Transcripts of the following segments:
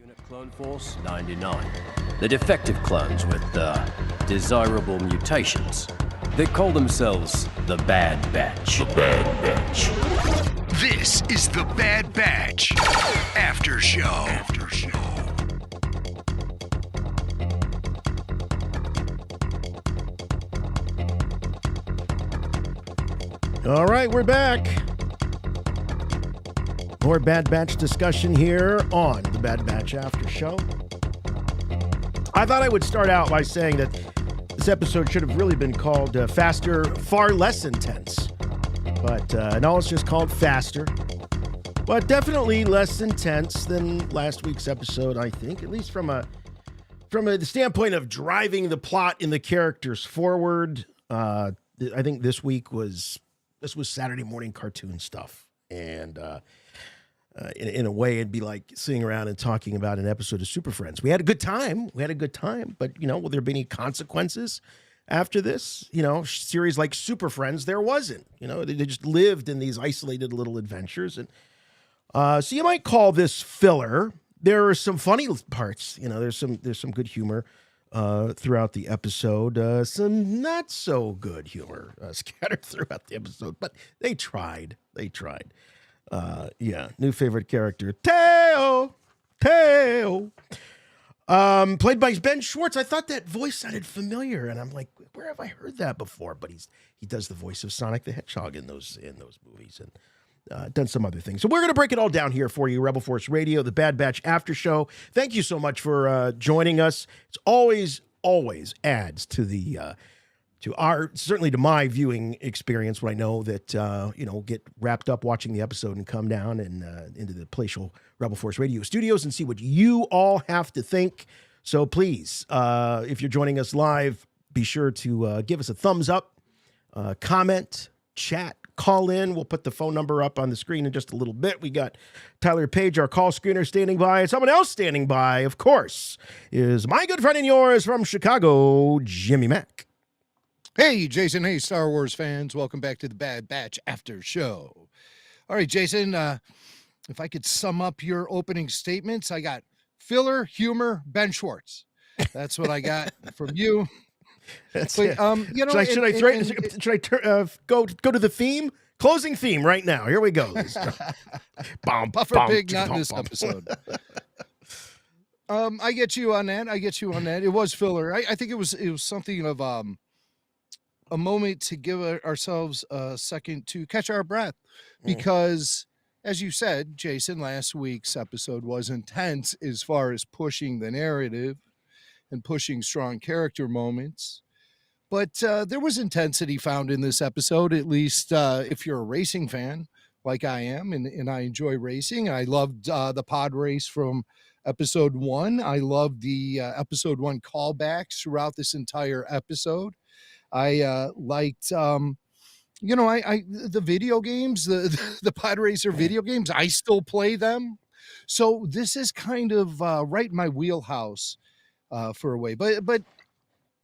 Unit Clone Force 99. The defective clones with desirable mutations. They call themselves the Bad Batch. The Bad Batch. This is the Bad Batch After Show. All right, we're back. More Bad Batch discussion here on the Bad Batch After Show. I thought I would start out by saying that this episode should have really been called Faster, Far Less Intense. But no, it's just called Faster. But definitely less intense than last week's episode, I think, at least from a standpoint of driving the plot and the characters forward. I think this was Saturday morning cartoon stuff. And in a way, it'd be like sitting around and talking about an episode of Super Friends. We had a good time, but, will there be any consequences after this? Series like Super Friends, there wasn't. They just lived in these isolated little adventures. And so you might call this filler. There are some funny parts. There's some good humor throughout the episode. Some not so good humor scattered throughout the episode, but they tried. New favorite character, Teo. Played by Ben Schwartz. I thought that voice sounded familiar, and I'm like, where have I heard that before? But he does the voice of Sonic the Hedgehog in those movies, and done some other things. So we're going to break it all down here for you, Rebel Force Radio, the Bad Batch After Show. Thank you so much for joining us. It's always adds to the certainly to my viewing experience when I know that get wrapped up watching the episode and come down and into the palatial Rebel Force Radio studios and see what you all have to think. So please, if you're joining us live, be sure to give us a thumbs up, comment, chat, call in. We'll put the phone number up on the screen in just a little bit. We got Tyler Page, our call screener, standing by. And someone else standing by, of course, is my good friend and yours from Chicago, Jimmy Mack. Hey, Jason. Hey, Star Wars fans. Welcome back to the Bad Batch After Show. All right, Jason, if I could sum up your opening statements, I got filler, humor, Ben Schwartz. That's what I got from you. That's but, it. Should I go to the theme? Closing theme right now. Here we go. Puffer Pig, not in this episode. I get you on that. It was filler. I think it was something of a moment to give ourselves a second to catch our breath, because as you said, Jason, last week's episode was intense as far as pushing the narrative and pushing strong character moments. But there was intensity found in this episode, at least if you're a racing fan like I am, and I enjoy racing. I loved the pod race from episode 1. I loved the episode 1 callbacks throughout this entire episode. I liked, the video games, the pod racer video games. I still play them. So this is kind of right in my wheelhouse for a way. But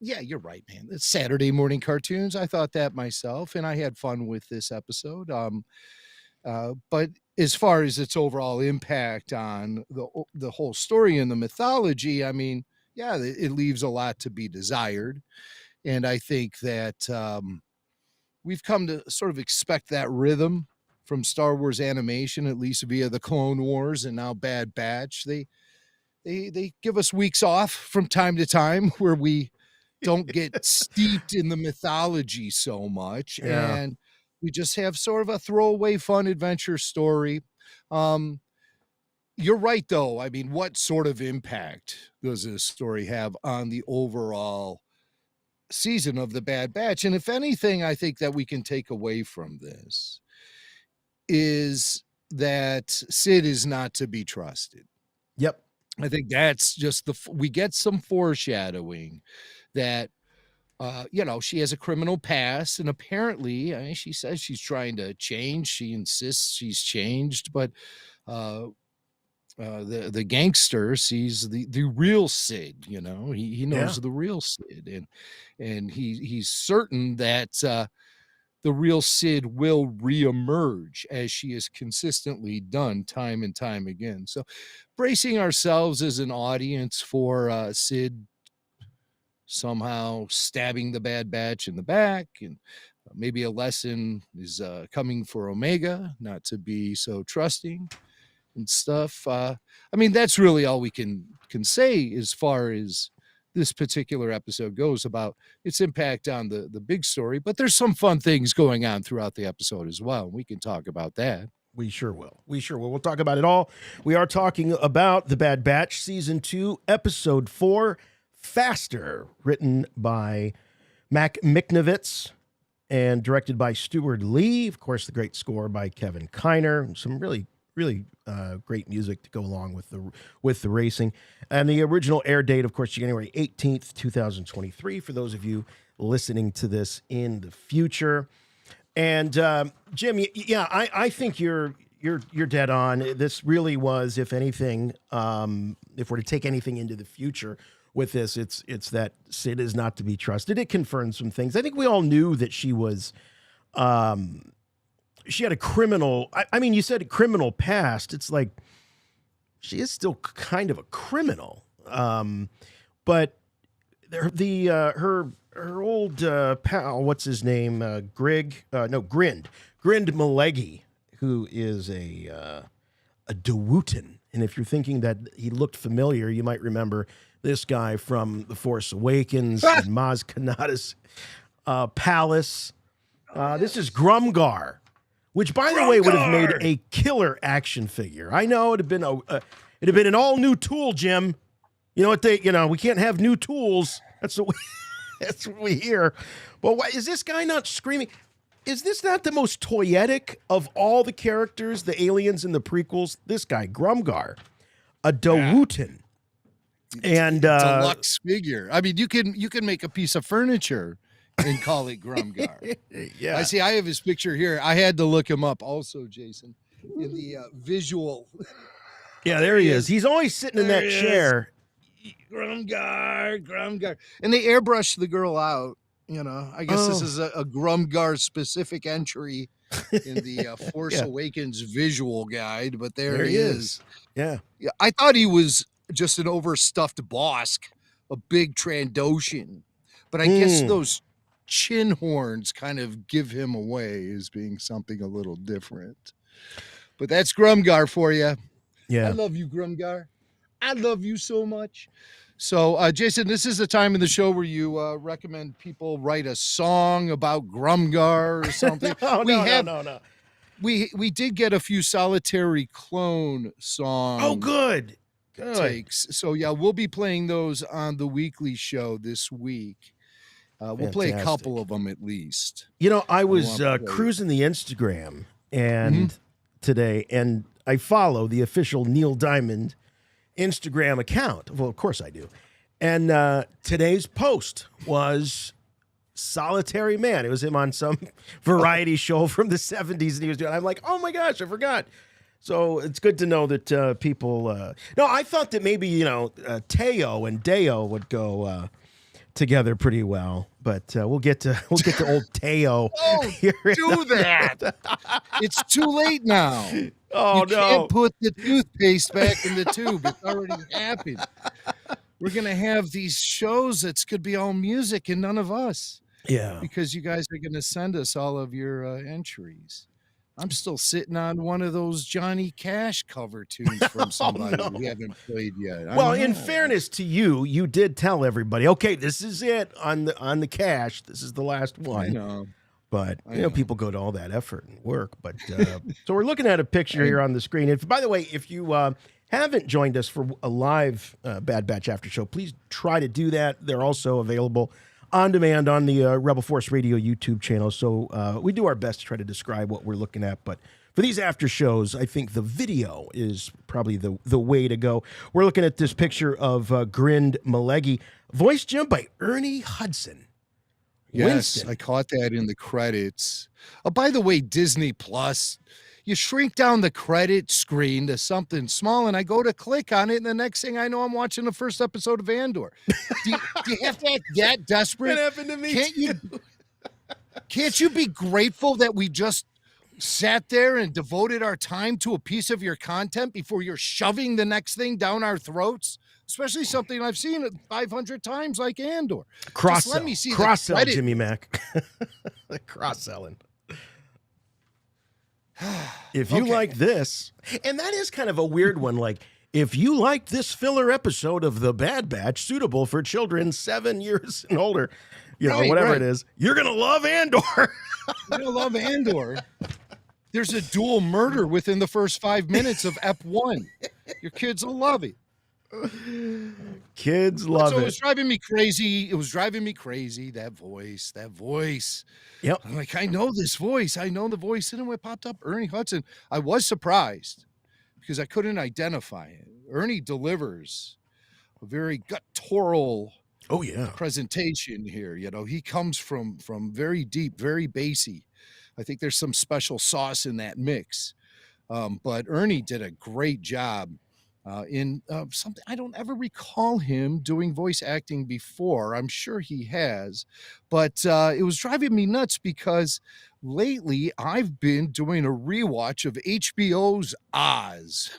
yeah, you're right, man. It's Saturday morning cartoons. I thought that myself, and I had fun with this episode. But as far as its overall impact on the whole story and the mythology, I mean, yeah, it leaves a lot to be desired. And I think that we've come to sort of expect that rhythm from Star Wars animation, at least via the Clone Wars and now Bad Batch. They give us weeks off from time to time where we don't get steeped in the mythology so much. Yeah. And we just have sort of a throwaway fun adventure story. You're right, though. I mean, what sort of impact does this story have on the overall season of the Bad Batch? And if anything, I think that we can take away from this is that Sid is not to be trusted. Yep. I think that's just we get some foreshadowing that, she has a criminal past, and apparently, she says she's trying to change. She insists she's changed, but the gangster sees the real Sid. He knows the real Sid, and he's certain that the real Sid will reemerge, as she has consistently done time and time again. So bracing ourselves as an audience for Sid somehow stabbing the Bad Batch in the back, and maybe a lesson is coming for Omega not to be so trusting and stuff. I mean, that's really all we can say as far as this particular episode goes about its impact on the big story. But there's some fun things going on throughout the episode as well. We can talk about that. We sure will. We sure will. We'll talk about it all. We are talking about The Bad Batch, Season 2, Episode 4, Faster, written by Mac Micknovitz and directed by Stuart Lee. Of course, the great score by Kevin Kiner. Some really great music to go along with the racing. And the original air date, of course, January 18th, 2023, for those of you listening to this in the future. And Jim, yeah, I think you're dead on. This really was, if anything, if we're to take anything into the future with this, it's that Sid is not to be trusted. It confirms some things. I think we all knew that she was she had a criminal, I mean, you said criminal past. It's like she is still kind of a criminal. But her old pal, what's his name? Grind Malegi, who is a Dewutin. And if you're thinking that he looked familiar, you might remember this guy from The Force Awakens and Maz Kanata's palace. This is Grumgar, which, by the way, would have made a killer action figure. I know it'd have been an all new tool, Jim. You know what we can't have new tools. That's what we hear. But why is this guy not screaming? Is this not the most toyetic of all the characters, the aliens in the prequels? This guy, Grumgar, a Dewutin. And deluxe figure. I mean, you can make a piece of furniture and call it Grumgar. Yeah. I have his picture here. I had to look him up also, Jason, in the visual. Yeah, there he is. He's always sitting in that chair. Grumgar. And they airbrushed the girl out. I guess this is a Grumgar specific entry in the Force Awakens visual guide, but there he is. Yeah. I thought he was just an overstuffed Bosk, a big Trandoshan. But I guess those chin horns kind of give him away as being something a little different. But that's Grumgar for you. Yeah. I love you, Grumgar. I love you so much. So, Jason, this is the time in the show where you recommend people write a song about Grumgar or something. No. We did get a few Solitary Clone songs. Oh, good. Takes. So, yeah, we'll be playing those on the weekly show this week. We'll play a couple of them at least. I was cruising the Instagram and today, and I follow the official Neil Diamond Instagram account. Well, of course I do. And today's post was Solitary Man. It was him on some variety show from the 70s, and he was doing. I'm like, oh my gosh, I forgot. So it's good to know that people. No, I thought that maybe Teo and Deo would go together pretty well, but we'll get to old Teo. Oh, do that! It's too late now. Oh, you can't put the toothpaste back in the tube. It's already happened. We're gonna have these shows that's could be all music and none of us. Yeah, because you guys are gonna send us all of your entries. I'm still sitting on one of those Johnny Cash cover tunes from somebody we haven't played yet. Well, in fairness to you, you did tell everybody, okay, this is it on the Cash. This is the last one. I know. But people go to all that effort and work. But so we're looking at a picture here on the screen. By the way, if you haven't joined us for a live Bad Batch After Show, please try to do that. They're also available on demand on the Rebel Force Radio YouTube channel. So we do our best to try to describe what we're looking at. But for these after shows, I think the video is probably the way to go. We're looking at this picture of Grind Malegi, voiced, Jim, by Ernie Hudson. Yes, Winston. I caught that in the credits. By the way, Disney Plus, you shrink down the credit screen to something small, and I go to click on it, and the next thing I know, I'm watching the first episode of Andor. Do you have to act that desperate? It happened to me, Can't too. Can't you be grateful that we just sat there and devoted our time to a piece of your content before you're shoving the next thing down our throats? Especially something I've seen 500 times like Andor. Cross Just let me see the cross-sell, credit. Jimmy Mac. Cross-selling. If you like this, and that is kind of a weird one, like, if you like this filler episode of The Bad Batch, suitable for children 7 years and older, you know, whatever it is, you're going to love Andor. You're going to love Andor. There's a dual murder within the first 5 minutes of Ep 1. Your kids will love it. Kids love it. So it was driving me crazy. It was driving me crazy. That voice. Yep. I'm like, I know this voice. I know the voice. And then when it popped up, Ernie Hudson, I was surprised because I couldn't identify it. Ernie delivers a very guttural presentation here. You know, he comes from very deep, very bassy. I think there's some special sauce in that mix. But Ernie did a great job in something. I don't ever recall him doing voice acting before. I'm sure he has, but it was driving me nuts because lately I've been doing a rewatch of HBO's Oz.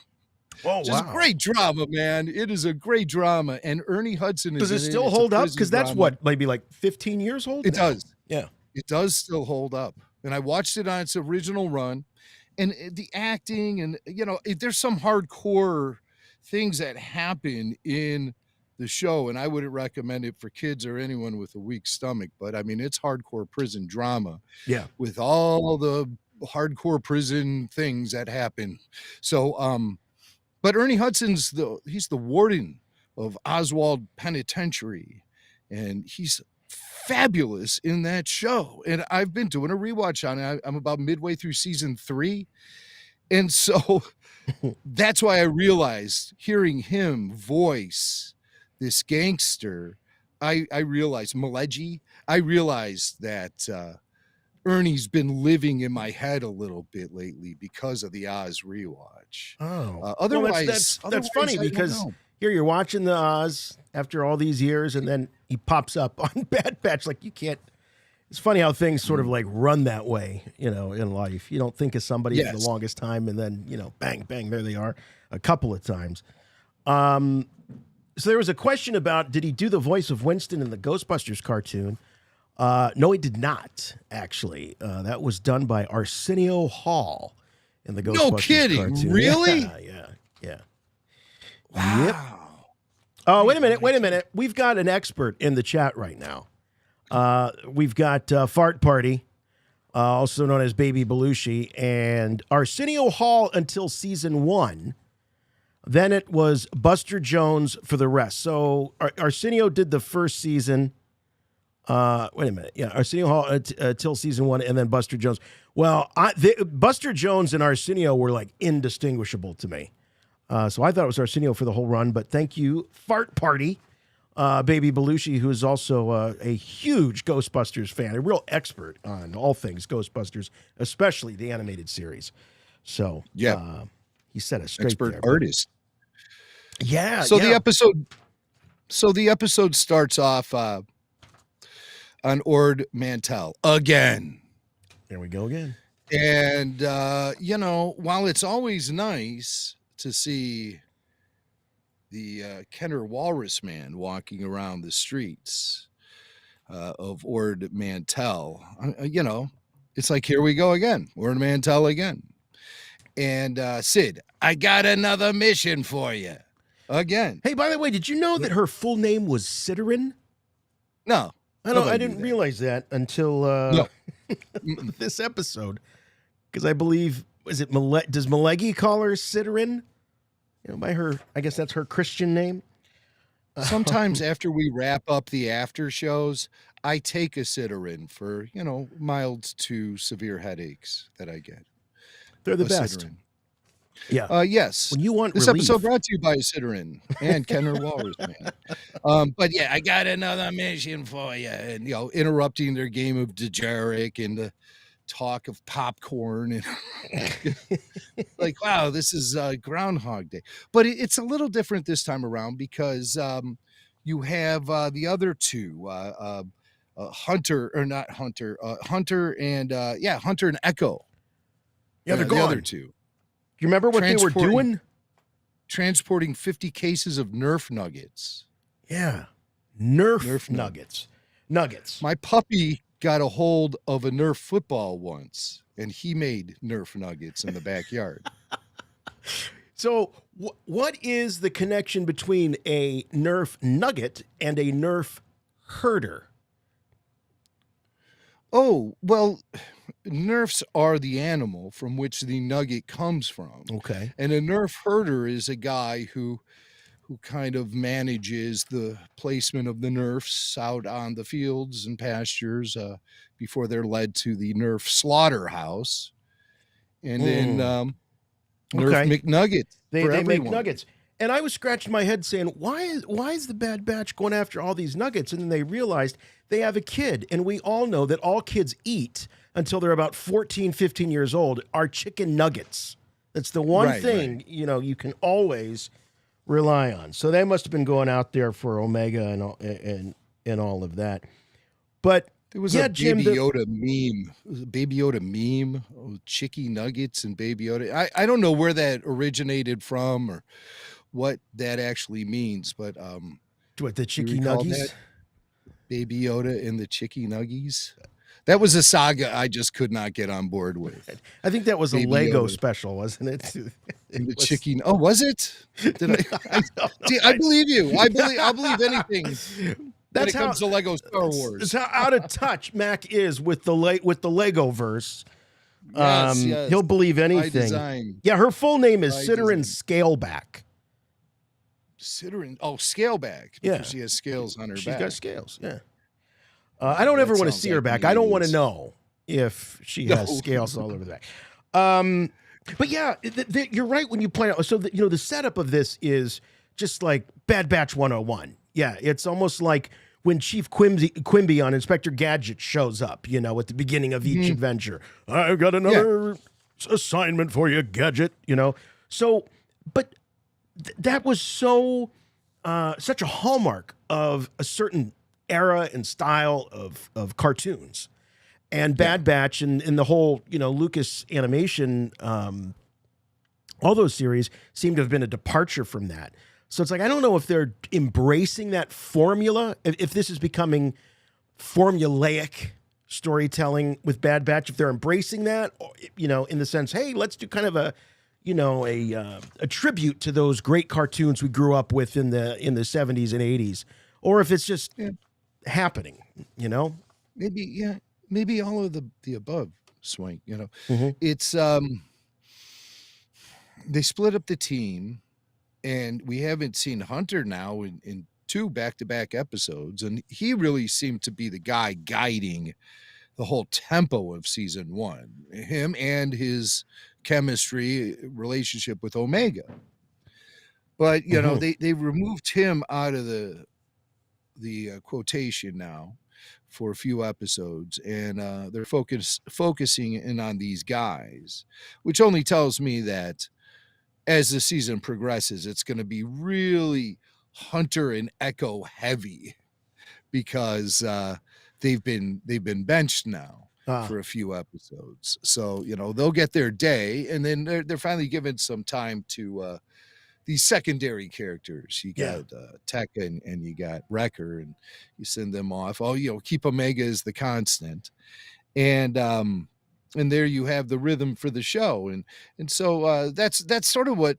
Oh, Which is a great drama, man. It is a great drama. And Ernie Hudson is Does it in still It's a hold up? prison Because that's drama. what, maybe like 15 years old? It now? does. Yeah. It does still hold up. And I watched it on its original run. And the acting and, you know, there's some hardcore things that happen in the show. And I wouldn't recommend it for kids or anyone with a weak stomach. But, I mean, it's hardcore prison drama. Yeah. With all the hardcore prison things that happen. So, but Ernie Hudson's he's the warden of Oswald Penitentiary, and he's fabulous in that show. And I've been doing a rewatch on it. I'm about midway through season 3. And so that's why I realized hearing him voice this gangster, I realized Maleji, I realized that Ernie's been living in my head a little bit lately because of the Oz rewatch. Oh, Otherwise, that's funny because here you're watching the Oz after all these years, and then he pops up on Bad Batch. Like, you can't. It's funny how things sort of like run that way, you know, in life. You don't think of somebody for the longest time, and then, you know, bang, bang, there they are a couple of times. So there was a question about, did he do the voice of Winston in the Ghostbusters cartoon? No, he did not, actually. That was done by Arsenio Hall in the Ghostbusters No kidding. cartoon. Really? Yeah. Wow. Yep. Oh, wait a minute. We've got an expert in the chat right now. We've got Fart Party, also known as Baby Belushi, and Arsenio Hall until season 1. Then it was Buster Jones for the rest. So Arsenio did the first season. Wait a minute. Yeah, Arsenio Hall until season 1, and then Buster Jones. Well, Buster Jones and Arsenio were like indistinguishable to me. So I thought it was Arsenio for the whole run, but thank you, Fart Party, Baby Belushi, who is also a huge Ghostbusters fan, a real expert on all things Ghostbusters, especially the animated series. So he set us straight Expert there. artist. Yeah. So the episode starts off on Ord Mantell again. There we go again. And you know, while it's always nice to see the Kenner Walrus Man walking around the streets of Ord Mantell, you know, it's like, here we go again, Ord Mantell again. And Sid, I got another mission for you. Again. Hey, by the way, did you know that her full name was Sidorin? No. I didn't realize that until this episode, because I believe, does Malegi call her Sidorin? You know, by her, I guess that's her Christian name. Sometimes after we wrap up the after shows, I take a Sidorin for, you know, mild to severe headaches that I get. They're the best. Sidorin. Yeah. Yes. When you want this relief. episode brought to you by Sidorin and Kenner Walrus Man. But yeah, I got another mission for you, and, you know, interrupting their game of Dejeric and the talk of popcorn and like, wow, this is Groundhog Day. But it's a little different this time around because you have the other two, Hunter or not Hunter, Hunter and Hunter and Echo. Yeah, they're the gone. other two. Do you remember what they were doing? Transporting 50 cases of Nerf nuggets. Yeah, Nerf nuggets. Nuggets. My puppy got a hold of a Nerf football once, and he made Nerf nuggets in the backyard. So what is the connection between a Nerf nugget and a Nerf herder? Oh, well, Nerfs are the animal from which the nugget comes from. Okay. And a Nerf herder is a guy who kind of manages the placement of the Nerfs out on the fields and pastures before they're led to the Nerf slaughterhouse. And then Nerf McNuggets. They make nuggets. And I was scratching my head saying, why is the Bad Batch going after all these nuggets? And then they realized they have a kid. And we all know that all kids eat until they're about 14, 15 years old are chicken nuggets. That's the one thing, you can always rely on. So they must have been going out there for Omega and all of that. But there was a Baby Yoda meme. It was a Baby Yoda meme. Chicky nuggets and Baby Yoda. I don't know where that originated from or what that actually means, but what, the Chicky Nuggies? Baby Yoda and the Chicky Nuggies. That was a saga I just could not get on board with. I think that was Baby a Lego Yoda. Special, wasn't it? And the Chicky. Oh, was it? Did I believe you. I'll believe anything. That's when it comes to Lego Star Wars. That's how out of touch Mac is with the Lego verse. Yes. He'll believe anything. Yeah, her full name is Ciderin Scaleback. Ciderin, Scaleback. Yeah, she has scales on her back. She's got scales. Yeah. I don't ever want to see her back. I don't want to know if she has scales all over the back. But yeah, you're right when you point out. So the setup of this is just like Bad Batch 101. Yeah, it's almost like when Chief Quimby on Inspector Gadget shows up, at the beginning of each adventure. I've got another assignment for you, Gadget, So, but that was such a hallmark of a certain era and style of cartoons. And Bad Batch and the whole, Lucas animation, all those series seem to have been a departure from that. So it's like, I don't know if they're embracing that formula, if this is becoming formulaic storytelling with Bad Batch, if they're embracing that, in the sense, hey, let's do kind of a tribute to those great cartoons we grew up with in the 70s and 80s, or if it's just happening, Maybe all of the above, Swank, It's they split up the team. And we haven't seen Hunter now in 2 back-to-back episodes. And he really seemed to be the guy guiding the whole tempo of season 1. Him and his chemistry relationship with Omega. But, they removed him out of the quotation now for a few episodes. And they're focusing in on these guys, which only tells me that as the season progresses, it's going to be really Hunter and Echo heavy because they've been benched now for a few episodes. So, they'll get their day, and then they're finally given some time to these secondary characters. You got Tech and you got Wrecker, and you send them off. Keep Omega as the constant. And there you have the rhythm for the show. And so that's sort of what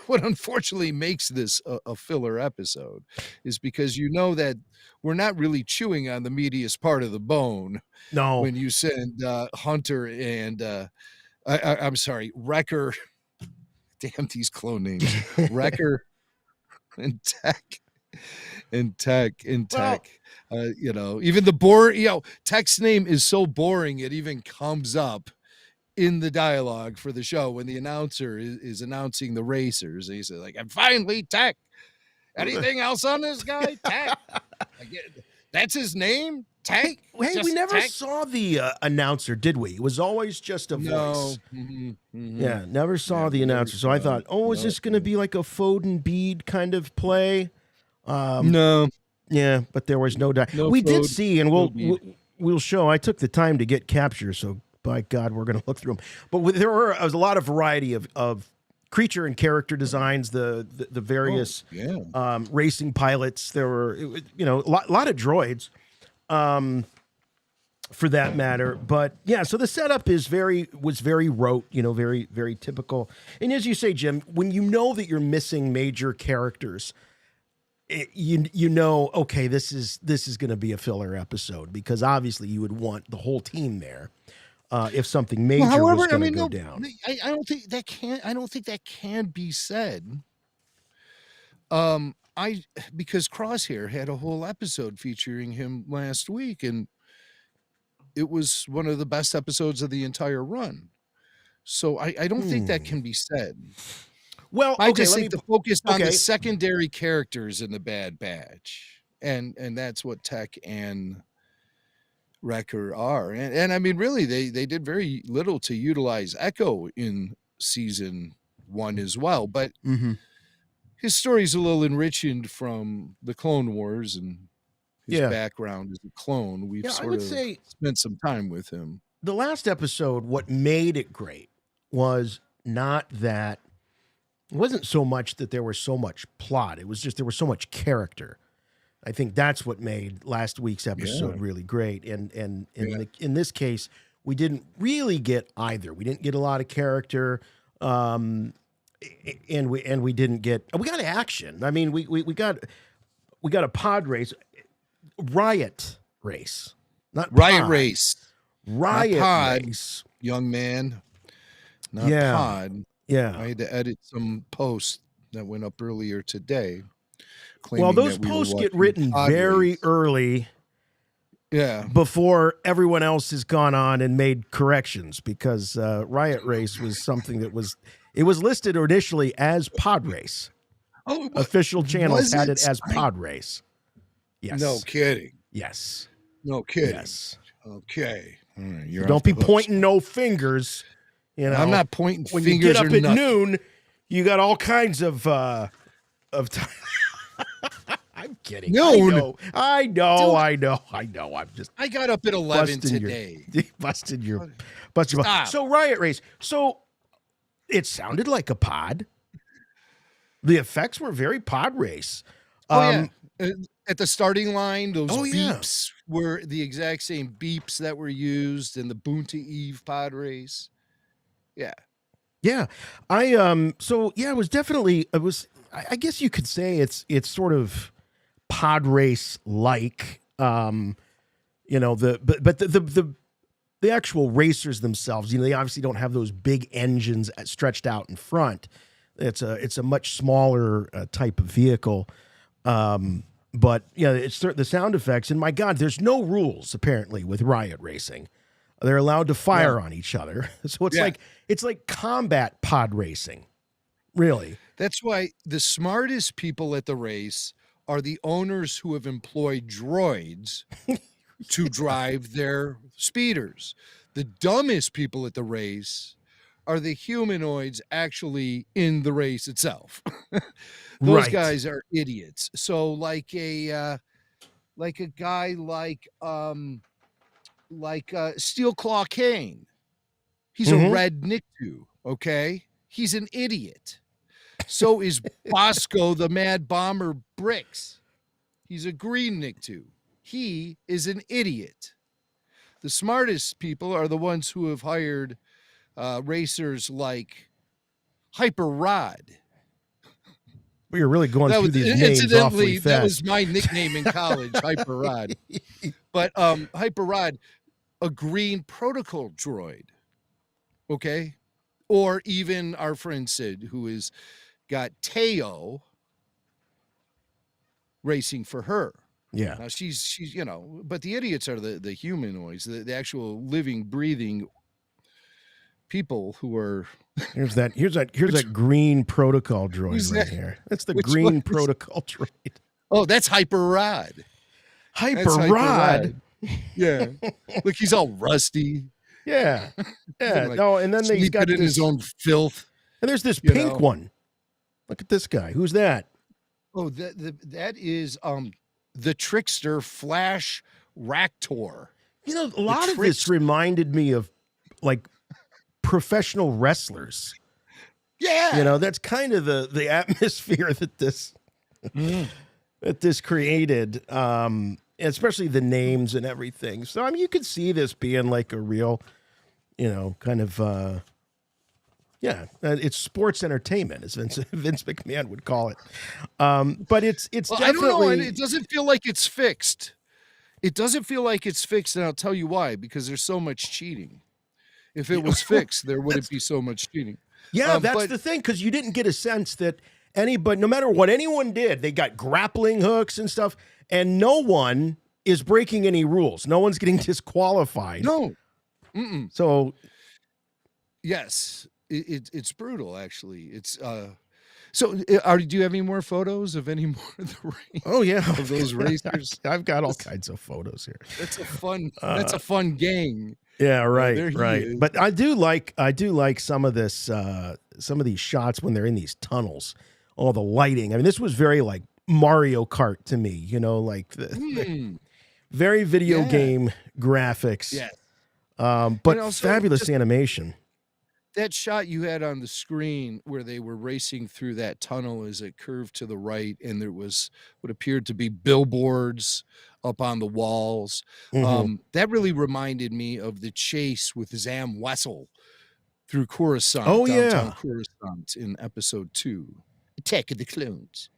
unfortunately makes this a filler episode, is because that we're not really chewing on the meatiest part of the bone. No. When you send Hunter and I'm sorry, Wrecker. Damn these clone names. Wrecker and Tech. Even the boring, Tech's name is so boring it even comes up in the dialogue for the show when the announcer is announcing the racers. And he says, and finally Tech. Anything else on this guy? Tech. That's his name? Tech? Hey, we never saw the announcer, did we? It was always just a voice. Yeah, never saw the announcer. So I thought, is this going to be like a Foden Bede kind of play? No. Yeah, but there was no No we did food, see, and no bead. we'll show. I took the time to get captures, so by God, we're going to look through them. But there was a lot of variety of creature and character designs. The various racing pilots. There were a lot of droids, for that matter. But yeah, so the setup was very rote. Very very typical. And as you say, Jim, when you know that you're missing major characters, okay, this is going to be a filler episode, because obviously you would want the whole team there if something major was going to go down. I don't think that can be said. Because Crosshair had a whole episode featuring him last week, and it was one of the best episodes of the entire run. So I don't think that can be said. Well, I just think the focus on the secondary characters in the Bad Batch, and that's what Tech and Wrecker are. And I mean, really, they did very little to utilize Echo in season 1 as well. But his story's a little enriched from the Clone Wars and his background as a clone. We've sort of spent some time with him. The last episode, what made it great was not that. It wasn't so much that there was so much plot. It was just there was so much character. I think that's what made last week's episode really great. And in this case, we didn't really get either. We didn't get a lot of character, and we didn't get. We got action. I mean, we got a pod race, Riot Race, not Riot pod. Race, Riot pod, Race, young man, not pod. Yeah, I had to edit some posts that went up earlier today. Well, those posts get written very early, before everyone else has gone on and made corrections, because Riot Race was something that was listed initially as Pod Race. Official channels had it as Pod Race. Yes. No kidding. Yes. No kidding. Yes. Okay. All right, so don't be pointing no fingers. I'm not pointing when fingers. When you get up at noon, you got all kinds of time. I'm kidding. Noon. I know. I'm just. I got up at 11 today. Busted your. So Riot Race. So it sounded like a pod. The effects were very Pod Race. At the starting line, those beeps were the exact same beeps that were used in the Boonta Eve Pod Race. Yeah. Yeah. It was definitely, I guess you could say it's sort of pod race like, the actual racers themselves, they obviously don't have those big engines stretched out in front. It's a much smaller type of vehicle. But it's the sound effects, and my God, there's no rules apparently with Riot Racing. They're allowed to fire on each other. So it's like combat pod racing. Really. That's why the smartest people at the race are the owners who have employed droids to drive their speeders. The dumbest people at the race are the humanoids actually in the race itself. Those guys are idiots. So like a guy like Steel Claw Kane. He's a red Nikto, okay? He's an idiot. So is Bosco the Mad Bomber Bricks. He's a green Nikto. He is an idiot. The smartest people are the ones who have hired racers like Hyper Rod. We are really going through these names awfully fast. That was my nickname in college, Hyper Rod. But Hyper Rod, a green protocol droid, okay? Or even our friend Sid, who has got Teo racing for her. Yeah. Now she's but the idiots are the humanoids, the actual living, breathing people who are. Here's that green protocol droid right here. That's the green protocol droid. Oh, that's Hyper Rod. Hyper Rod. Yeah. Look, he's all rusty. Yeah. Yeah. And then he's got in his own filth. And there's this pink one. Look at this guy. Who's that? Oh, that is the trickster Flash Ractor. You know, a lot of this reminded me of like professional wrestlers. Yeah. You know, that's kind of the atmosphere that this created, especially the names and everything. So, I mean, you could see this being like a real, you know, kind of, it's sports entertainment, as Vince McMahon would call it. But it's definitely... I don't know, and it doesn't feel like it's fixed. It doesn't feel like it's fixed, and I'll tell you why, because there's so much cheating. If it was fixed, there wouldn't be so much cheating. Yeah, that's the thing, because you didn't get a sense that anybody, no matter what anyone did, they got grappling hooks and stuff, and no one is breaking any rules. No one's getting disqualified. No. So, yes, it's brutal, actually. It's so. Do you have any more photos of any more of the race? Oh yeah, of those racers. I've got all kinds of photos here. That's a fun. That's a fun gang. Yeah, right, right. But I do like some of this, some of these shots when they're in these tunnels. All the lighting. I mean, this was very like Mario Kart to me. You know, like the very video game graphics. Yeah. But fabulous animation. That shot you had on the screen where they were racing through that tunnel as it curved to the right, and there was what appeared to be billboards up on the walls. That really reminded me of the chase with Zam Wessel through Coruscant, downtown Coruscant in episode 2, Attack of the Clones.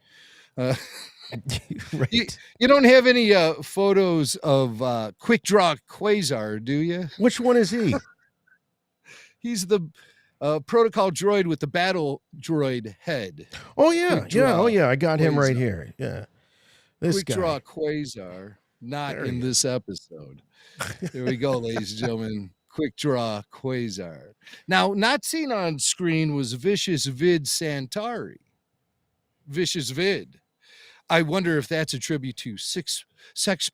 Right. You don't have any photos of Quick Draw Quasar, do you? Which one is he? He's the protocol droid with the battle droid head. Oh yeah, I got him right here. Yeah, this Quick guy. Draw Quasar, not There in he this episode. Here we go, ladies and gentlemen. Quick Draw Quasar. Now, not seen on screen was Vicious Vid Santari. Vicious Vid. I wonder if that's a tribute to Sex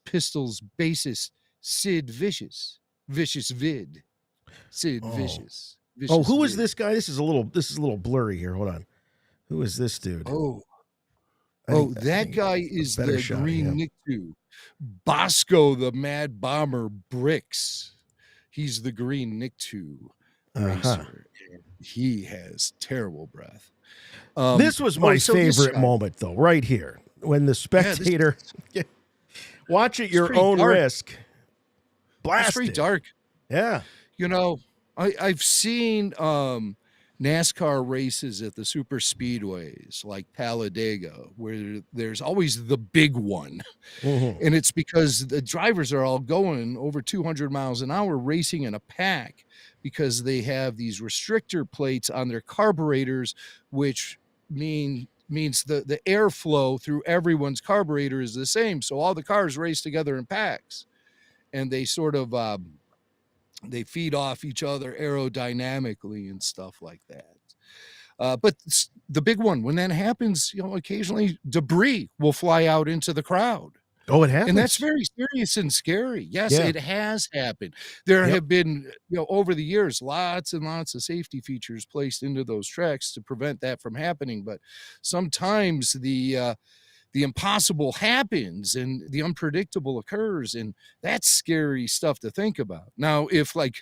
Pistols bassist Sid Vicious. Vicious Vid. Sid Vicious. Who is this guy? This is a little blurry here. Hold on. Who is this dude? That guy is the Green Nicktoon. Bosco the Mad Bomber Bricks. He's the Green Nicktoon racer. And he has terrible breath. This was my favorite moment, though, right here. When the spectator... watch at your own risk. Blast. It's pretty dark. Yeah. You know, I've seen NASCAR races at the super speedways like Talladega, where there's always the big one. And it's because the drivers are all going over 200 miles an hour racing in a pack because they have these restrictor plates on their carburetors, which means the airflow through everyone's carburetor is the same. So all the cars race together in packs, and they sort of they feed off each other aerodynamically and stuff like that. But the big one, when that happens, you know, occasionally debris will fly out into the crowd. Oh, it happens. And that's very serious and scary. Yes, it has happened. There have been, you know, over the years, lots and lots of safety features placed into those tracks to prevent that from happening. But sometimes the impossible happens and the unpredictable occurs, and that's scary stuff to think about. Now, if like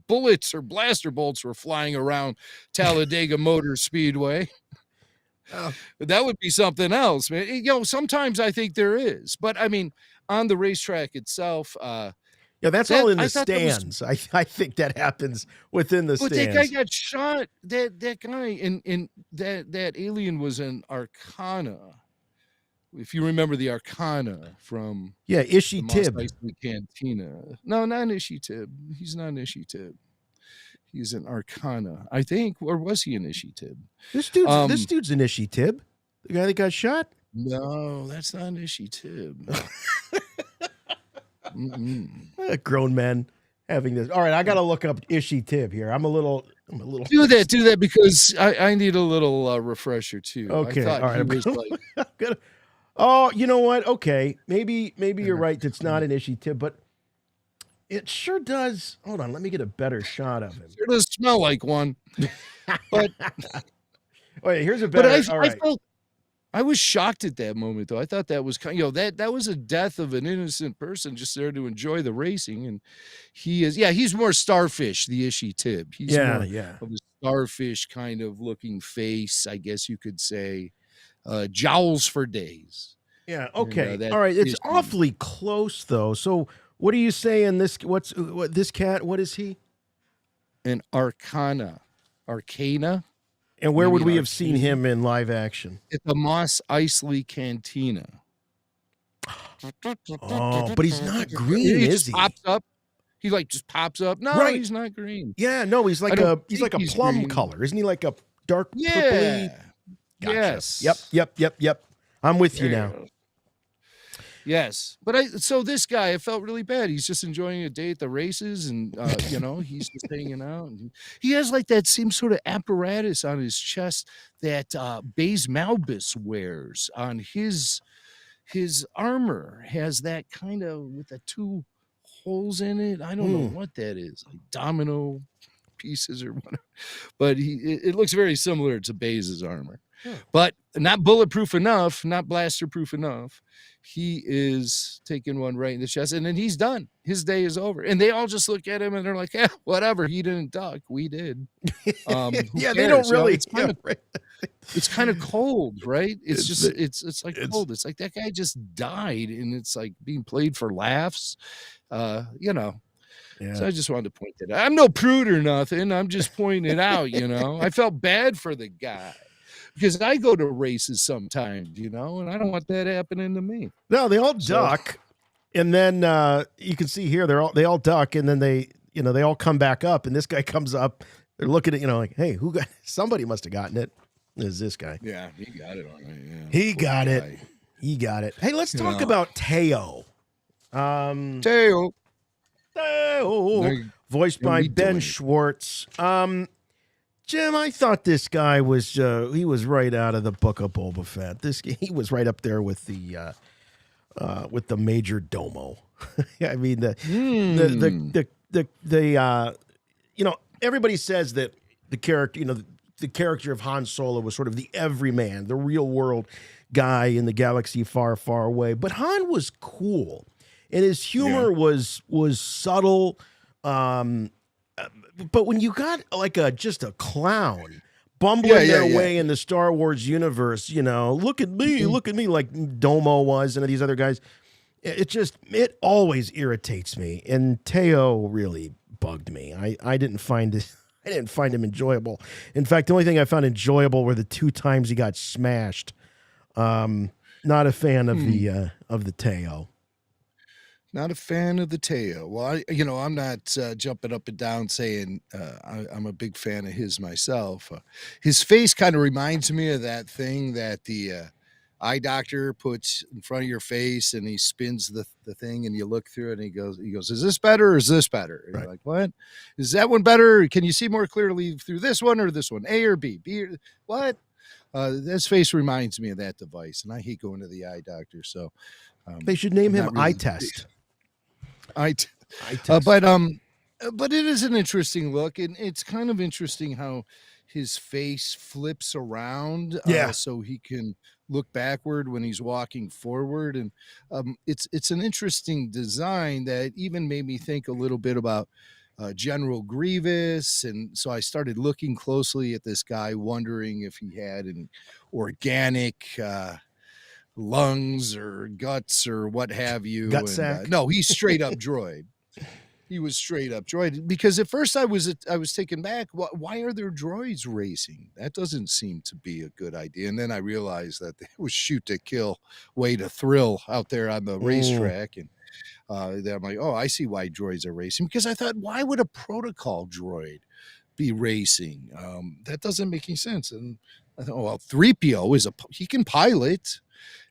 bullets or blaster bolts were flying around Talladega Motor Speedway, that would be something else, man. You know, sometimes I think there is, but I mean, on the racetrack itself, that's all in the stands. I think that happens within the stands. But that guy got shot. That guy in that alien was an Arcana. If you remember the Arcana from Ishi Tib Cantina. No, not an Ishi Tib. He's not an Ishi Tib. He's an Arcana, I think, or was he an Ishi Tib? This dude's an Ishi Tib. The guy that got shot? No, that's not an Ishi Tib. Grown men having this. All right, I got to look up Ishi Tib here. I'm a little. Do that because I need a little refresher too. Okay, I thought all right. he was like, oh, you know what? Okay, maybe you're right. It's not an Ishi Tib, but it sure does. Hold on, let me get a better shot of him. It does smell like one. But here's a better. But I was shocked at that moment, though. I thought that was kind, that was a death of an innocent person just there to enjoy the racing. And he's more starfish, the Ishi Tib. He's more of a starfish kind of looking face, I guess you could say. Jowls for days. Yeah. Okay. And, all right. It's awfully close, though. So, what do you say in this? This cat? What is he? An Arcana. And where would we have seen him in live action? At the Mos Eisley Cantina. Oh, but he's not green, is he? Pops up. He just pops up. No, right. He's not green. Yeah, no, he's like a plum green. Color, isn't he? Like a dark purpley. Gotcha. Yep. I'm with you now. Yes, but so this guy, I felt really bad. He's just enjoying a day at the races, and he's just hanging out. And he has like that same sort of apparatus on his chest that Baze Malbus wears on his armor. Has that kind of with the 2 holes in it. I don't know what that is, like domino pieces or whatever. But it looks very similar to Baze's armor. But not bulletproof enough, not blaster proof enough. He is taking one right in the chest, and then he's done. His day is over. And they all just look at him and they're like, whatever. He didn't duck. We did. They don't really. It's kind of cold, right? It's like cold. It's like that guy just died, and it's like being played for laughs. Yeah. So I just wanted to point that out. I'm no prude or nothing. I'm just pointing it out, I felt bad for the guy. Because I go to races sometimes, and I don't want that happening to me. No, they all duck, and then you can see here they all duck, and then they all come back up, and this guy comes up. They're looking at like, hey, somebody must have gotten it. Is this guy? Yeah, he got it on it. Yeah, he got it. He got it. Hey, let's talk about Teo. Teo, voiced by Ben Schwartz. Jim, I thought this guy was he was right out of the book of Boba Fett. He was right up there with the major domo. I mean everybody says that the character of Han Solo was sort of the everyman, the real world guy in the galaxy far, far away. But Han was cool, and his humor was subtle. But when you got like just a clown bumbling their way in the Star Wars universe, look at me, like Domo was and these other guys, it always irritates me. And Teo really bugged me. I didn't find him enjoyable. In fact, the only thing I found enjoyable were the 2 times he got smashed. Not a fan of the Teo. Not a fan of the Teo. Well, I'm not jumping up and down saying I'm a big fan of his myself. His face kind of reminds me of that thing that the eye doctor puts in front of your face, and he spins the thing, and you look through it, and he goes, is this better or is this better? And you're like, what? Is that one better? Can you see more clearly through this one or this one? A or B? B or what? His face reminds me of that device, and I hate going to the eye doctor. So they should name him Eye Test. But it is an interesting look, and it's kind of interesting how his face flips around so he can look backward when he's walking forward, and it's an interesting design that even made me think a little bit about General Grievous. And so I started looking closely at this guy, wondering if he had an organic lungs or guts or what have you. No, he's straight up droid. He was straight up droid, because at first I was taken back. Why are there droids racing? That doesn't seem to be a good idea. And then I realized that it was shoot to kill, way to thrill out there on the racetrack. And then I'm like, oh, I see why droids are racing, because I thought, why would a protocol droid be racing? That doesn't make any sense. And I thought, well, 3PO he can pilot.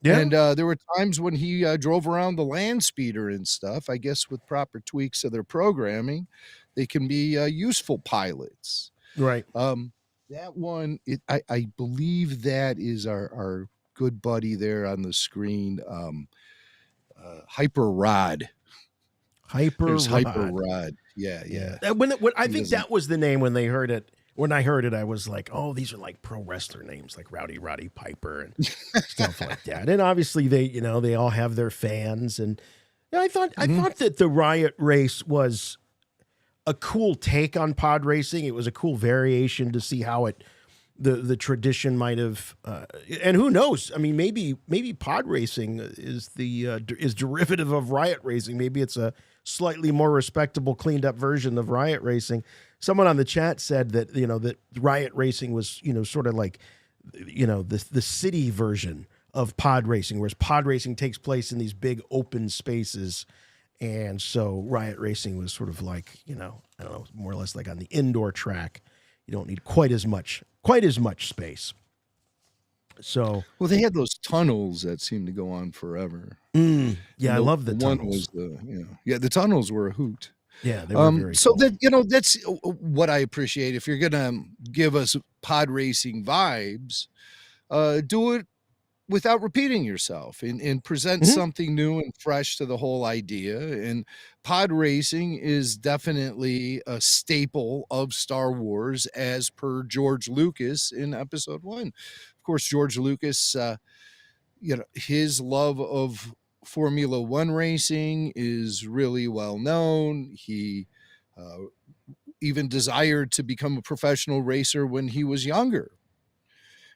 Yeah. And there were times when he drove around the land speeder and stuff. I guess with proper tweaks of their programming, they can be useful pilots. Right. That one, I believe that is our good buddy there on the screen, Hyper Rod. Hyper Rod. Yeah. When I think that was the name when they heard it. when I heard it, I was like, oh, these are like pro wrestler names, like Roddy Piper and stuff like that. And obviously they all have their fans. And I thought that the Riot Race was a cool take on pod racing. It was a cool variation to see how the tradition might have, and who knows? I mean, maybe pod racing is is derivative of Riot Racing. Maybe it's a slightly more respectable, cleaned up version of Riot Racing. Someone on the chat said that that Riot Racing was sort of like the city version of pod racing, whereas pod racing takes place in these big open spaces, and so Riot Racing was sort of like I don't know, more or less like on the indoor track. You don't need quite as much space. So they had those tunnels that seemed to go on forever. Yeah, I love the tunnels. One was the tunnels were a hoot. Yeah, they were very so cool. that that's what I appreciate. If you're gonna give us pod racing vibes, do it without repeating yourself and present something new and fresh to the whole idea. And pod racing is definitely a staple of Star Wars, as per George Lucas in Episode 1. Of course, George Lucas, his love of Formula One racing is really well known. He even desired to become a professional racer when he was younger,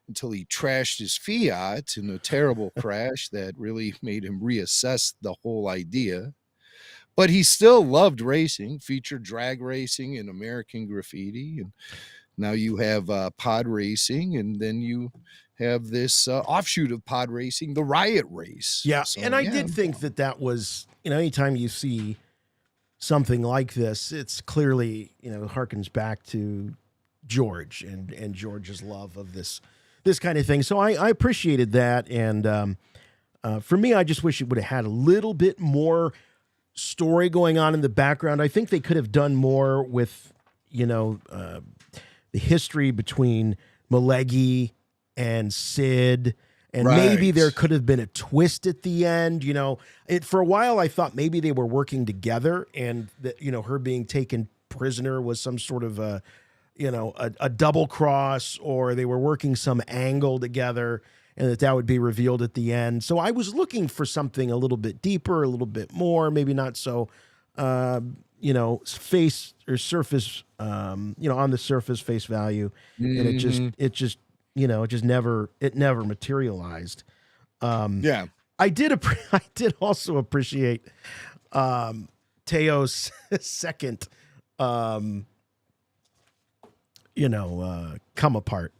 until he trashed his Fiat in a terrible crash that really made him reassess the whole idea. But he still loved racing, featured drag racing in American Graffiti. And now you have pod racing, and then you have this offshoot of pod racing, the Riot Race. Yeah, So, and I did think that was, anytime you see something like this, it's clearly, harkens back to George and George's love of this kind of thing. So I appreciated that. And for me, I just wish it would have had a little bit more story going on in the background. I think they could have done more with, the history between Malegi and Sid. And maybe there could have been a twist at the end. For a while, I thought maybe they were working together, and that, her being taken prisoner was some sort of a double cross, or they were working some angle together, and that would be revealed at the end. So I was looking for something a little bit deeper, a little bit more, maybe not so, face or surface, on the surface face value. And it just never materialized. I did also appreciate Teo's second, come apart.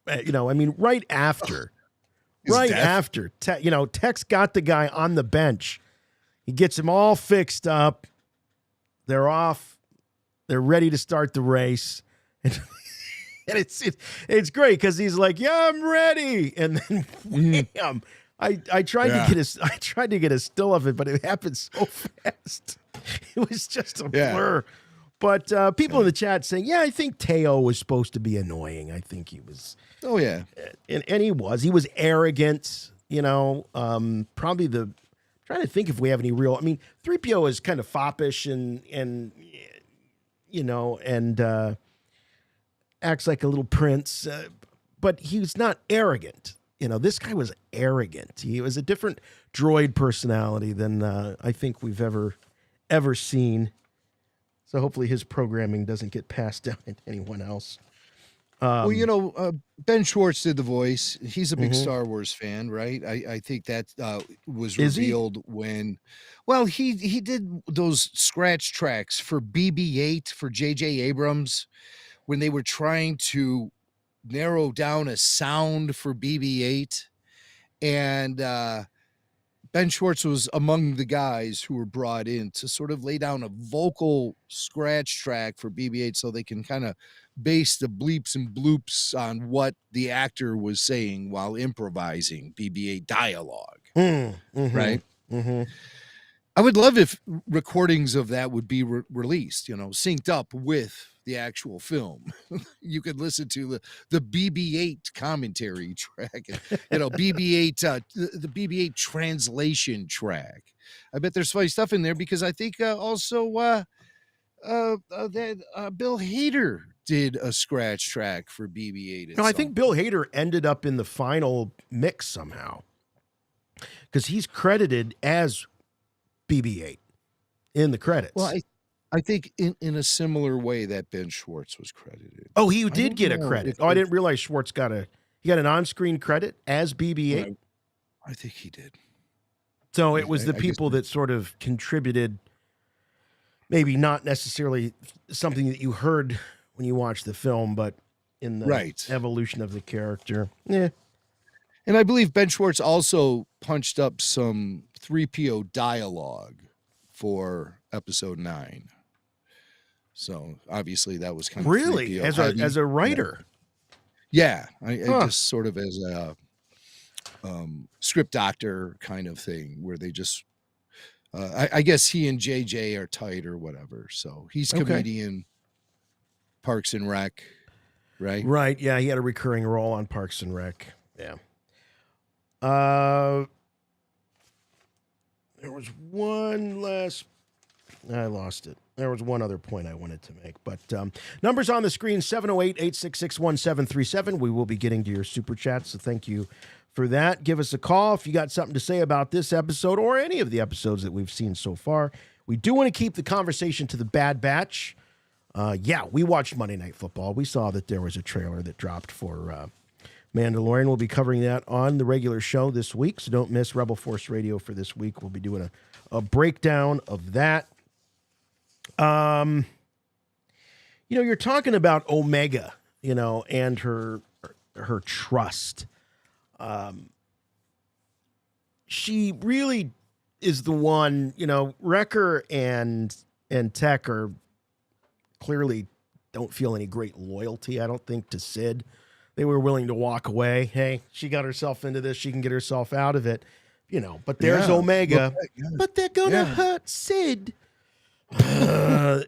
Right after, Tech's got the guy on the bench. He gets him all fixed up. They're off. They're ready to start the race. And it's great because he's like, yeah, I'm ready. And then wham. I tried to get a still of it, but it happened so fast. It was just a blur. But people in the chat saying, yeah, I think Teo was supposed to be annoying. I think he was. Oh, yeah. And he was. He was arrogant, probably trying to think if we have any real. 3PO is kind of foppish and acts like a little prince, but he's not arrogant. This guy was arrogant. He was a different droid personality than I think we've ever seen. So hopefully his programming doesn't get passed down to anyone else. Ben Schwartz did the voice. He's a big Star Wars fan, right? I think that was revealed when, he did those scratch tracks for BB-8 for J.J. Abrams when they were trying to narrow down a sound for BB-8. And Ben Schwartz was among the guys who were brought in to sort of lay down a vocal scratch track for BB-8 so they can kind of base the bleeps and bloops on what the actor was saying while improvising BB-8 dialogue. Right? Mm-hmm. I would love if recordings of that would be released, synced up with the actual film. You could listen to the BB-8 commentary track, BB-8, the BB-8 translation track. I bet there's funny stuff in there because I think also that Bill Hader did a scratch track for BB-8. No, I think Bill Hader ended up in the final mix somehow because he's credited as BB-8 in the credits. Well, I think in a similar way that Ben Schwartz was credited. Oh, he did get a credit. I didn't realize Schwartz got an on-screen credit as BB-8. I think he did. So it was the people that sort of contributed, maybe not necessarily something that you heard when you watched the film, but in the evolution of the character. Yeah. And I believe Ben Schwartz also punched up some 3PO dialogue for episode 9. So obviously that was kind of really as a writer. Yeah, I just sort of as a script doctor kind of thing where they just I guess he and JJ are tight or whatever. So he's comedian, Parks and Rec, right? Right. Yeah, he had a recurring role on Parks and Rec. Yeah. There was one last. I lost it. There was one other point I wanted to make, but numbers on the screen, 708-866-1737. We will be getting to your super chats, so thank you for that. Give us a call if you got something to say about this episode or any of the episodes that we've seen so far. We do want to keep the conversation to the Bad Batch. Yeah, we watched Monday Night Football. We saw that there was a trailer that dropped for Mandalorian. We'll be covering that on the regular show this week, so don't miss Rebel Force Radio for this week. We'll be doing a breakdown of that. You're talking about Omega, and her trust. She really is the one, Wrecker and Tech are clearly don't feel any great loyalty, I don't think, to Sid. They were willing to walk away. Hey, she got herself into this. She can get herself out of it, but there's Omega, but they're going to hurt Sid. So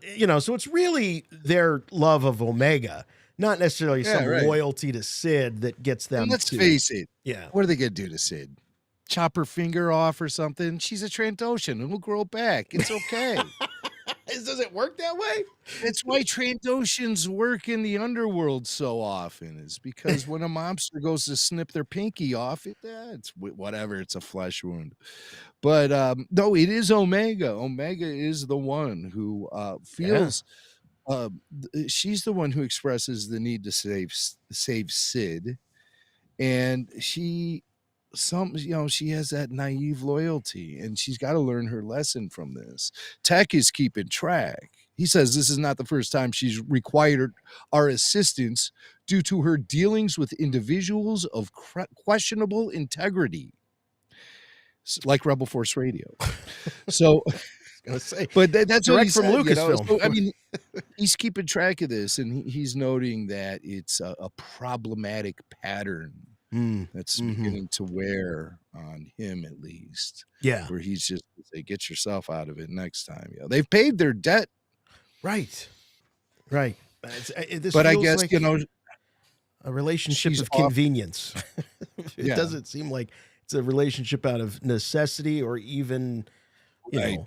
it's really their love of Omega, not necessarily some loyalty to Sid that gets them. And let's face it. Yeah. What are they going to do to Sid? Chop her finger off or something? She's a Trandoshan and will grow back. It's okay. Does it work that way? It's why Trandoshans work in the underworld so often, is because when a mobster goes to snip their pinky off, it's whatever. It's a flesh wound. But no, it is Omega. Omega is the one who feels she's the one who expresses the need to save Sid, and she has that naive loyalty, and she's got to learn her lesson from this. Tech is keeping track. He says this is not the first time she's required our assistance due to her dealings with individuals of questionable integrity, like Rebel Force Radio. So, but that's direct from Lucasfilm. So, I mean, he's keeping track of this, and he's noting that it's a problematic pattern that's beginning to wear on him, at least. Yeah, where he's just say, "Get yourself out of it next time." They've paid their debt, right. This but I guess like a relationship of convenience. It doesn't seem like it's a relationship out of necessity or even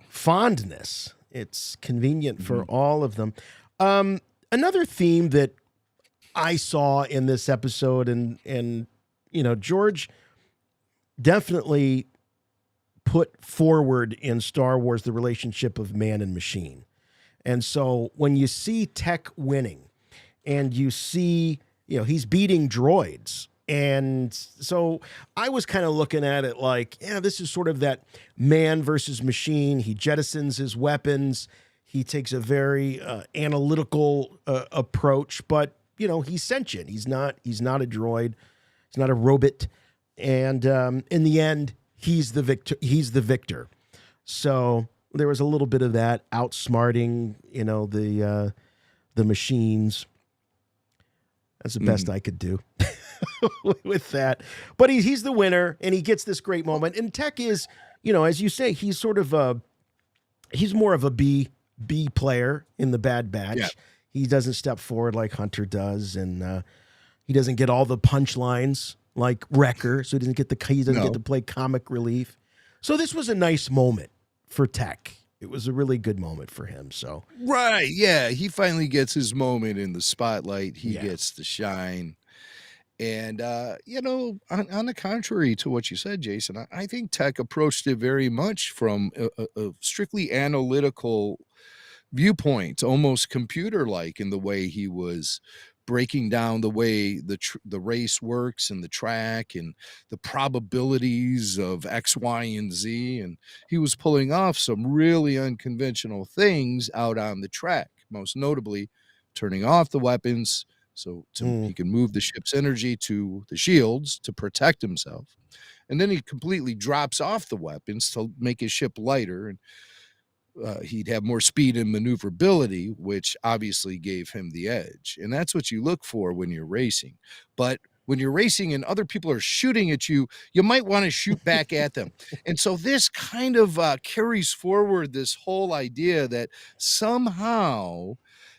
fondness. It's convenient for all of them. Another theme that I saw in this episode, and George definitely put forward in Star Wars the relationship of man and machine. And so when you see Tech winning and you see, he's beating droids. And so I was kind of looking at it like, this is sort of that man versus machine. He jettisons his weapons. He takes a very analytical approach, but he's sentient. He's not a droid. He's not a robot. And in the end, he's the victor. So there was a little bit of that outsmarting, the machines. That's the best I could do with that. But he's the winner, and he gets this great moment. And Tech is, as you say, he's sort of he's more of a B player in the Bad Batch. Yeah. He doesn't step forward like Hunter does, and he doesn't get all the punchlines like Wrecker, so he doesn't get to play comic relief. So this was a nice moment for Tech, It was a really good moment for him. So Right. Yeah. He finally gets his moment in the spotlight. He gets the shine. And, on the contrary to what you said, Jason, I think Tech approached it very much from a strictly analytical viewpoint, almost computer-like in the way he was breaking down the way the race works and the track and the probabilities of X, Y, and Z. And he was pulling off some really unconventional things out on the track, most notably turning off the weapons so he can move the ship's energy to the shields to protect himself. And then he completely drops off the weapons to make his ship lighter, and he'd have more speed and maneuverability, which obviously gave him the edge. And that's what you look for when you're racing. But when you're racing and other people are shooting at you, you might want to shoot back at them. And so this kind of carries forward this whole idea that somehow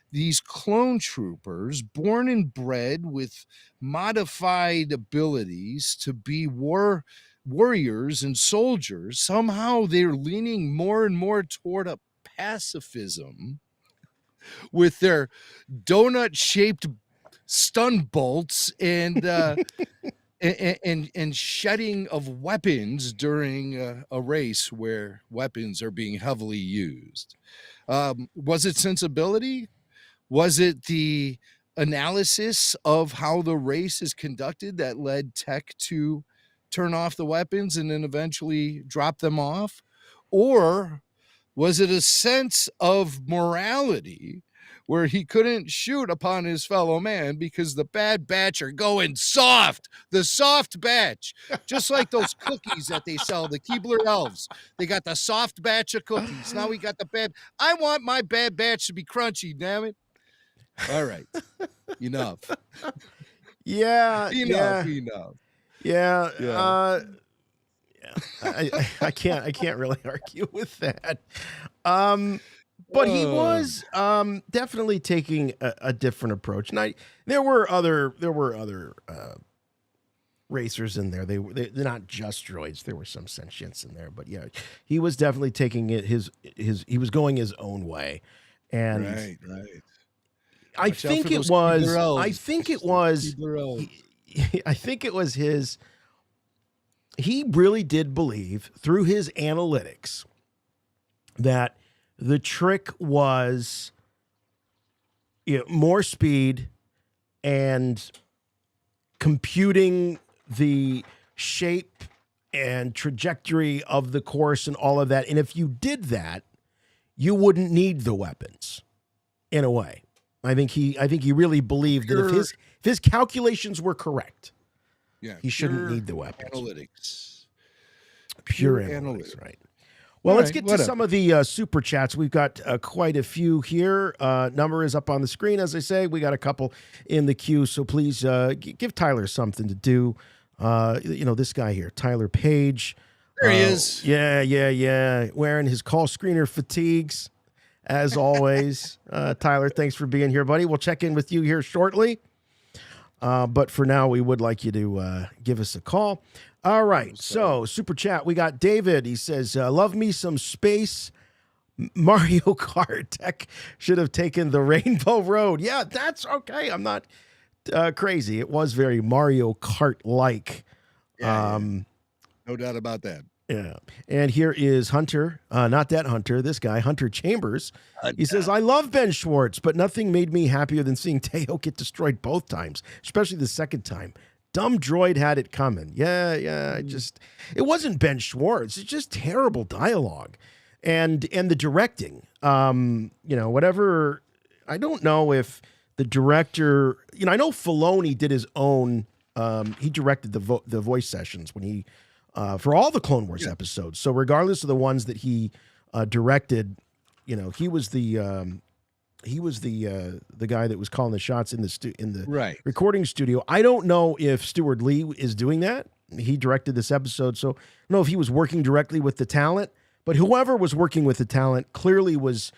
these clone troopers, born and bred with modified abilities to be warriors and soldiers, somehow they're leaning more and more toward a pacifism with their donut-shaped stun bolts and and shedding of weapons during a race where weapons are being heavily used. Was it sensibility? Was it the analysis of how the race is conducted that led Tech to turn off the weapons and then eventually drop them off? Or was it a sense of morality where he couldn't shoot upon his fellow man because the Bad Batch are going soft, the soft batch, just like those cookies that they sell, the Keebler elves. They got the soft batch of cookies. Now we got the bad. I want my Bad Batch to be crunchy, damn it. All right. Enough. Yeah. Enough. Yeah. I can't really argue with that. But he was definitely taking a different approach. And there were other racers in there. They're not just droids. There were some sentients in there. But yeah, he was definitely taking it he was going his own way. And right. I think it was his. He really did believe through his analytics that the trick was more speed and computing the shape and trajectory of the course and all of that. And if you did that, you wouldn't need the weapons in a way. I think he really believed that if his calculations were correct, he shouldn't need the weapons. Pure analytics, right? Well, let's get to some of the super chats. We've got quite a few here. Number is up on the screen, as I say. We got a couple in the queue, so please give Tyler something to do. This guy here, Tyler Page. There he is. Yeah. Wearing his call screener fatigues. As always, Tyler, thanks for being here, buddy. We'll check in with you here shortly. But for now, we would like you to give us a call. All right. So, super chat. We got David. He says, love me some space Mario Kart. Tech should have taken the Rainbow Road. Yeah, that's okay. I'm not crazy. It was very Mario Kart-like. No doubt about that. Yeah. And here is Hunter, not that Hunter, this guy, Hunter Chambers. He says, I love Ben Schwartz, but nothing made me happier than seeing Teo get destroyed both times, especially the second time. Dumb droid had it coming. Yeah. It wasn't Ben Schwartz. It's just terrible dialogue. And the directing, whatever. I don't know if the director, I know Filoni did his own, he directed the voice sessions when he, for all the Clone Wars episodes. So regardless of the ones that he directed, he was the guy that was calling the shots in the recording studio. I don't know if Stuart Lee is doing that. He directed this episode, so I don't know if he was working directly with the talent. But whoever was working with the talent clearly was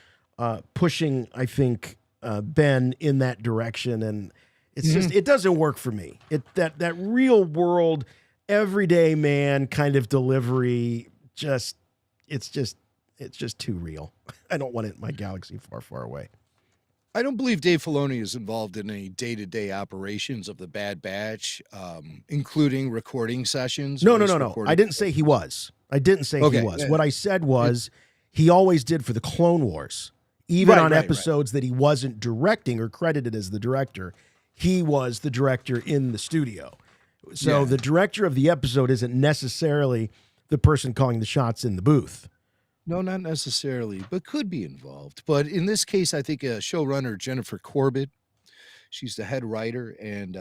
pushing, I think, Ben in that direction, and it's just it doesn't work for me. That real world, everyday man kind of delivery, it's just It's just too real. I don't want it in my galaxy far, far away. I don't believe Dave Filoni is involved in any day-to-day operations of the Bad Batch, including recording sessions. No. I didn't say he was. He was. What I said was he always did for the Clone Wars. Even on episodes that he wasn't directing or credited as the director, he was the director in the studio. So the director of the episode isn't necessarily the person calling the shots in the booth. No, not necessarily, but could be involved. But in this case, I think showrunner Jennifer Corbett, she's the head writer, and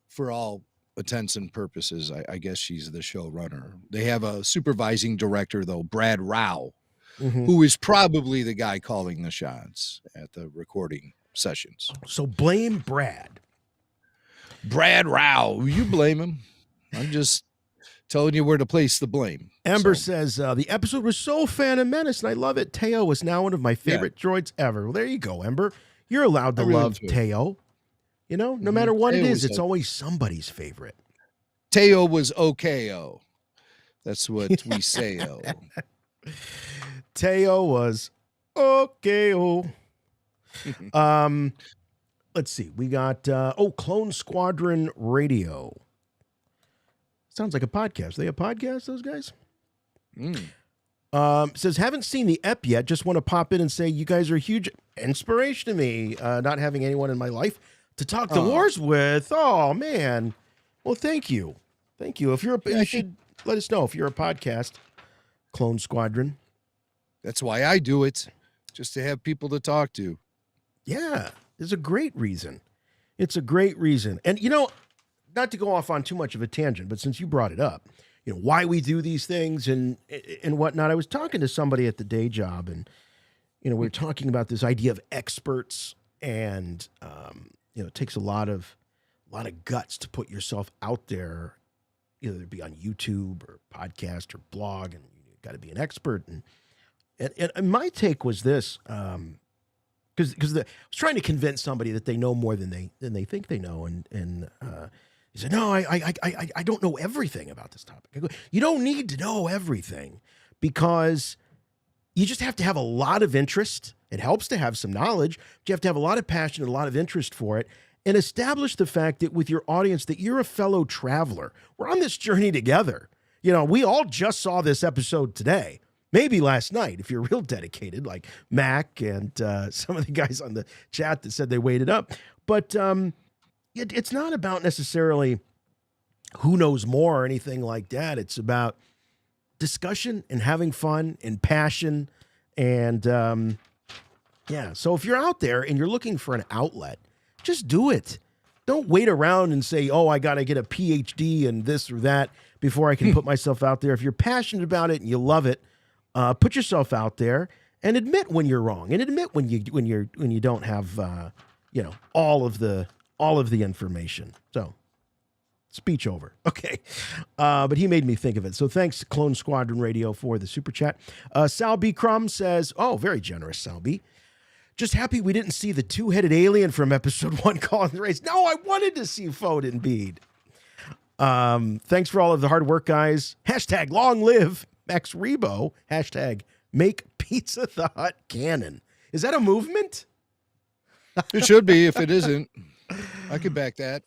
for all intents and purposes, I guess she's the showrunner. They have a supervising director, though, Brad Rao, who is probably the guy calling the shots at the recording sessions. So blame Brad. Brad Rao. You blame him. I'm just telling you where to place the blame. Ember says, the episode was so Phantom Menace, and I love it. Teo is now one of my favorite droids ever. Well, there you go, Ember. You're allowed to love Teo. You know, no matter what Teo it is, it's always somebody's favorite. Teo was okay-o. That's what we say-o. Teo was okay-o. Let's see. We got, Clone Squadron Radio. Sounds like a podcast. They a podcast, those guys? Says, haven't seen the ep yet. Just want to pop in and say you guys are a huge inspiration to me. Not having anyone in my life to talk the wars with. Oh, man. Well, thank you. Thank you. If you're you should let us know if you're a podcast, Clone Squadron. That's why I do it, just to have people to talk to. Yeah, it's a great reason. It's a great reason. And, you know, not to go off on too much of a tangent, but since you brought it up, you know, why we do these things and whatnot. I was talking to somebody at the day job, and, you know, we were talking about this idea of experts, and, you know, it takes a lot of guts to put yourself out there, either be on YouTube or podcast or blog, and you got to be an expert. And my take was this, because I was trying to convince somebody that they know more than they think they know, and he said, "No, I don't know everything about this topic." I go, "You don't need to know everything, because you just have to have a lot of interest. It helps to have some knowledge, but you have to have a lot of passion and a lot of interest for it, and establish the fact that with your audience that you're a fellow traveler. We're on this journey together. You know, we all just saw this episode today." Maybe last night, if you're real dedicated, like Mac and some of the guys on the chat that said they waited up. But it's not about necessarily who knows more or anything like that. It's about discussion and having fun and passion. And so if you're out there and you're looking for an outlet, just do it. Don't wait around and say, oh, I got to get a PhD in this or that before I can put myself out there. If you're passionate about it and you love it, put yourself out there and admit when you're wrong, and admit when you don't have all of the information. So, speech over. Okay, but he made me think of it. So thanks to Clone Squadron Radio for the super chat. Sal B. Crum says, "Oh, very generous, Sal B. Just happy we didn't see the two-headed alien from episode 1 calling the race. No, I wanted to see Foden Bede. Thanks for all of the hard work, guys. Hashtag long live Max Rebo. Hashtag make Pizza the Hut canon." Is that a movement? It should be. If it isn't, I could back that.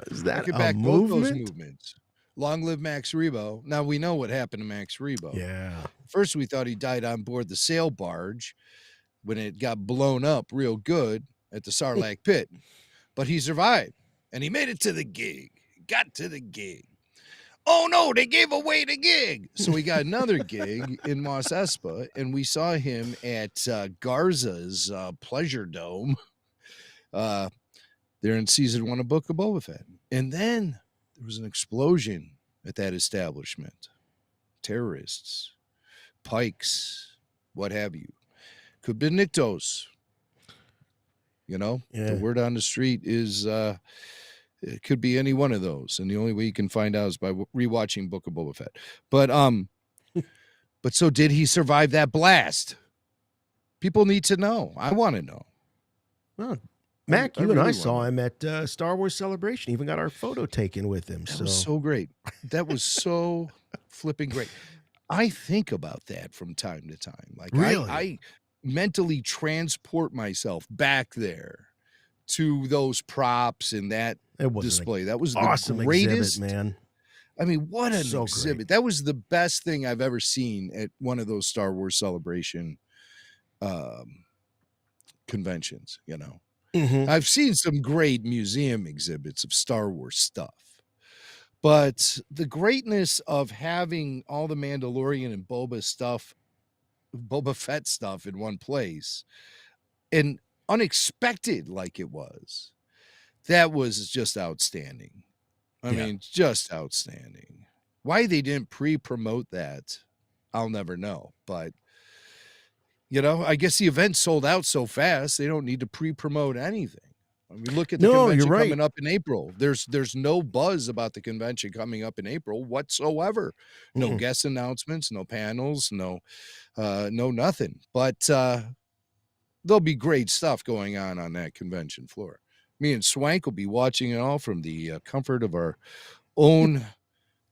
Is that I could a back movement? both those movements. Long live Max Rebo. Now, we know what happened to Max Rebo. Yeah. First, we thought he died on board the sail barge when it got blown up real good at the Sarlacc pit. But he survived, and he made it to the gig. Got to the gig. Oh, no, they gave away the gig. So we got another gig in Mos Espa, and we saw him at Garza's Pleasure Dome there in season 1 of Book of Boba Fett. And then there was an explosion at that establishment. Terrorists, pikes, what have you. Could be Nictos. You know, the word on the street is... it could be any one of those, and the only way you can find out is by rewatching Book of Boba Fett. But so did he survive that blast? People need to know. I want to know. Well, Mac, you and I saw him at Star Wars Celebration. Even got our photo taken with him. That was so great. That was so flipping great. I think about that from time to time. Like Really? I mentally transport myself back there to those props and that It was display. That was awesome the greatest exhibit, man. I mean, what an So exhibit. great. That was the best thing I've ever seen at one of those Star Wars Celebration conventions, you know. Mm-hmm. I've seen some great museum exhibits of Star Wars stuff, but the greatness of having all the Mandalorian and Boba Fett stuff in one place, and unexpected like it was, that was just outstanding. I mean, just outstanding. Why they didn't pre-promote that, I'll never know. But, you know, I guess the event sold out so fast, they don't need to pre-promote anything. I mean, look at the No, you're convention right. coming up in April. There's no buzz about the convention coming up in April whatsoever. No Mm-mm. guest announcements, no panels, no nothing. But there'll be great stuff going on that convention floor. Me and Swank will be watching it all from the comfort of our own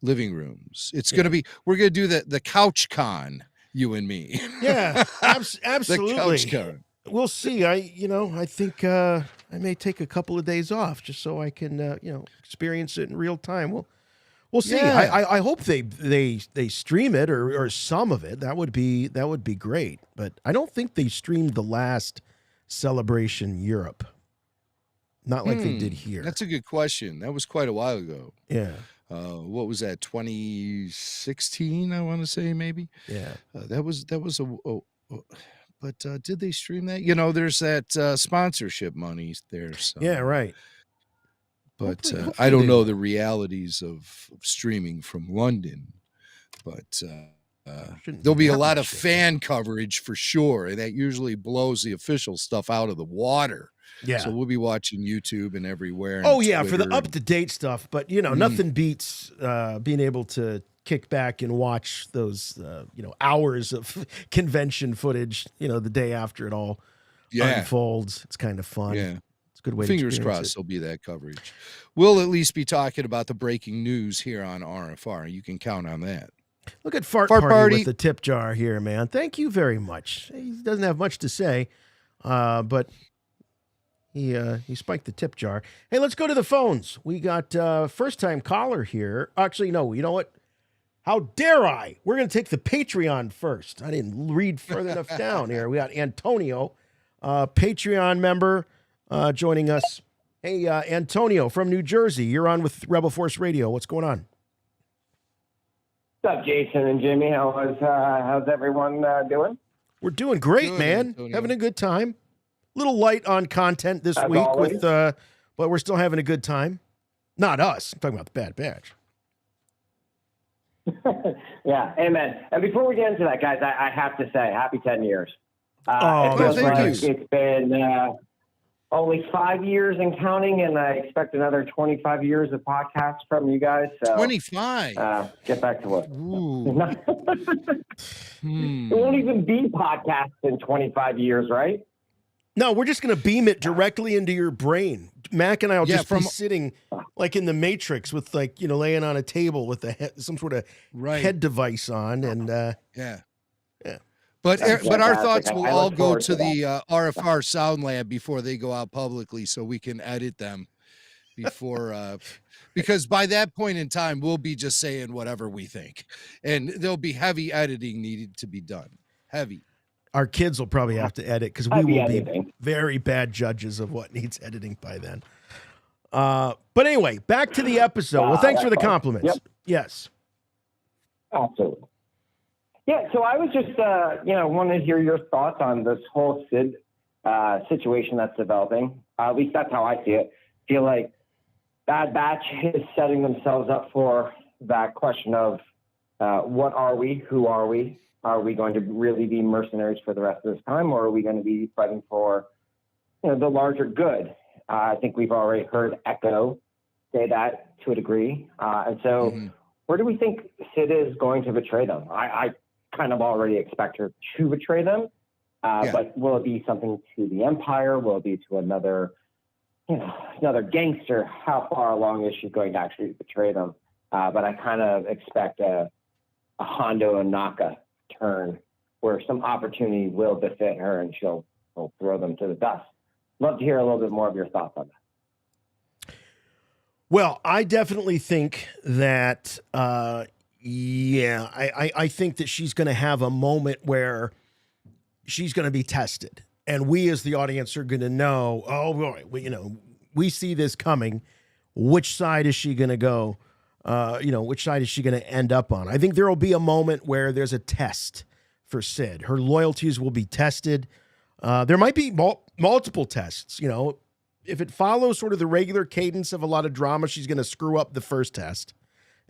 living rooms. It's going to be, we're going to do the couch con, you and me. Yeah, The absolutely. couch con. We'll see. I think I may take a couple of days off just so I can, experience it in real time. We'll see. Yeah. I hope they stream it or some of it. That would be great. But I don't think they streamed the last Celebration Europe. Not like they did here. That's a good question. That was quite a while ago. Yeah. What was that? 2016, I want to say, maybe. Yeah. That was but did they stream that? You know, there's that sponsorship money there. So. Yeah, right. But Hopefully I don't they know will. the realities of streaming from London. But Shouldn't there'll be a that lot much of different. fan coverage for sure. And that usually blows the official stuff out of the water. Yeah. So we'll be watching YouTube and everywhere. And Oh yeah, for the Twitter up to date stuff. But nothing beats being able to kick back and watch those hours of convention footage. The day after it all unfolds. It's kind of fun. Yeah. It's a good way. Fingers to crossed there'll be that coverage. We'll at least be talking about the breaking news here on RFR. You can count on that. Look at Fart Fart Party Party. with the tip jar here, man. Thank you very much. He doesn't have much to say, but he spiked the tip jar. Hey, let's go to the phones. We got first-time caller here. Actually, no, you know what? How dare I? We're going to take the Patreon first. I didn't read further enough down here. We got Antonio, Patreon member, joining us. Hey, Antonio from New Jersey. You're on with Rebel Force Radio. What's going on? What's up, Jason and Jimmy? How's everyone doing? We're doing great, Good, man. Antonio. Having a good time. Little light on content this As week always. but we're still having a good time. Not us. I'm talking about the Bad Batch. Yeah, amen. And before we get into that, guys, I have to say, happy 10 years. Oh, it feels thank like you. it's been only 5 years and counting, and I expect another 25 years of podcasts from you guys. So 25. get back to work. Ooh. It won't even be podcasts in 25 years, right? No, we're just going to beam it directly into your brain. Mac and I will Yeah, just be sitting like in the Matrix with laying on a table with some sort of Right. head device on. And Yeah. Yeah. But That's but our fantastic. thoughts will I all look go forward to to that. the RFR Sound Lab before they go out publicly, so we can edit them before because by that point in time we'll be just saying whatever we think, and there'll be heavy editing needed to be done. Heavy. our kids will probably have to edit because we Happy will be editing. very bad judges of what needs editing by then. But anyway, back to the episode. Well, thanks for the that's fine. compliments. Yep. Yes. Absolutely. Yeah, so I was just, wanted to hear your thoughts on this whole Sid situation that's developing. At least that's how I see it. Feel like Bad Batch is setting themselves up for that question of what are we? Who are we? Are we going to really be mercenaries for the rest of this time, or are we going to be fighting for, the larger good? I think we've already heard Echo say that to a degree. And so where do we think Sid is going to betray them? I kind of already expect her to betray them. But will it be something to the Empire? Will it be to another gangster? How far along is she going to actually betray them? But I kind of expect a Hondo Onaka turn where some opportunity will befit her and she'll throw them to the dust. Love to hear a little bit more of your thoughts on that. Well, I definitely think that, I think that she's going to have a moment where she's going to be tested. And we as the audience are going to know, oh, boy, we see this coming. Which side is she going to go? Which side is she going to end up on? I think there will be a moment where there's a test for Sid. Her loyalties will be tested. There might be multiple tests. If it follows sort of the regular cadence of a lot of drama, she's going to screw up the first test,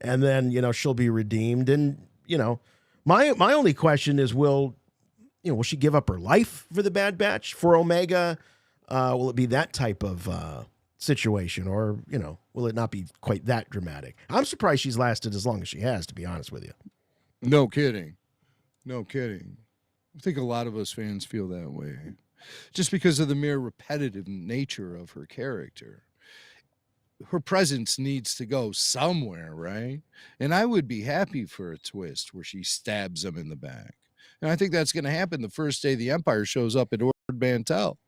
and then she'll be redeemed. And my only question is, will she give up her life for the Bad Batch for Omega? Will it be that type of situation, or will it not be quite that dramatic? I'm surprised she's lasted as long as she has, to be honest with you. No kidding. I think a lot of us fans feel that way, just because of the mere repetitive nature of her character. Her presence needs to go somewhere, right? And I would be happy for a twist where she stabs him in the back. And I think that's going to happen the first day the Empire shows up at Ord Mantell.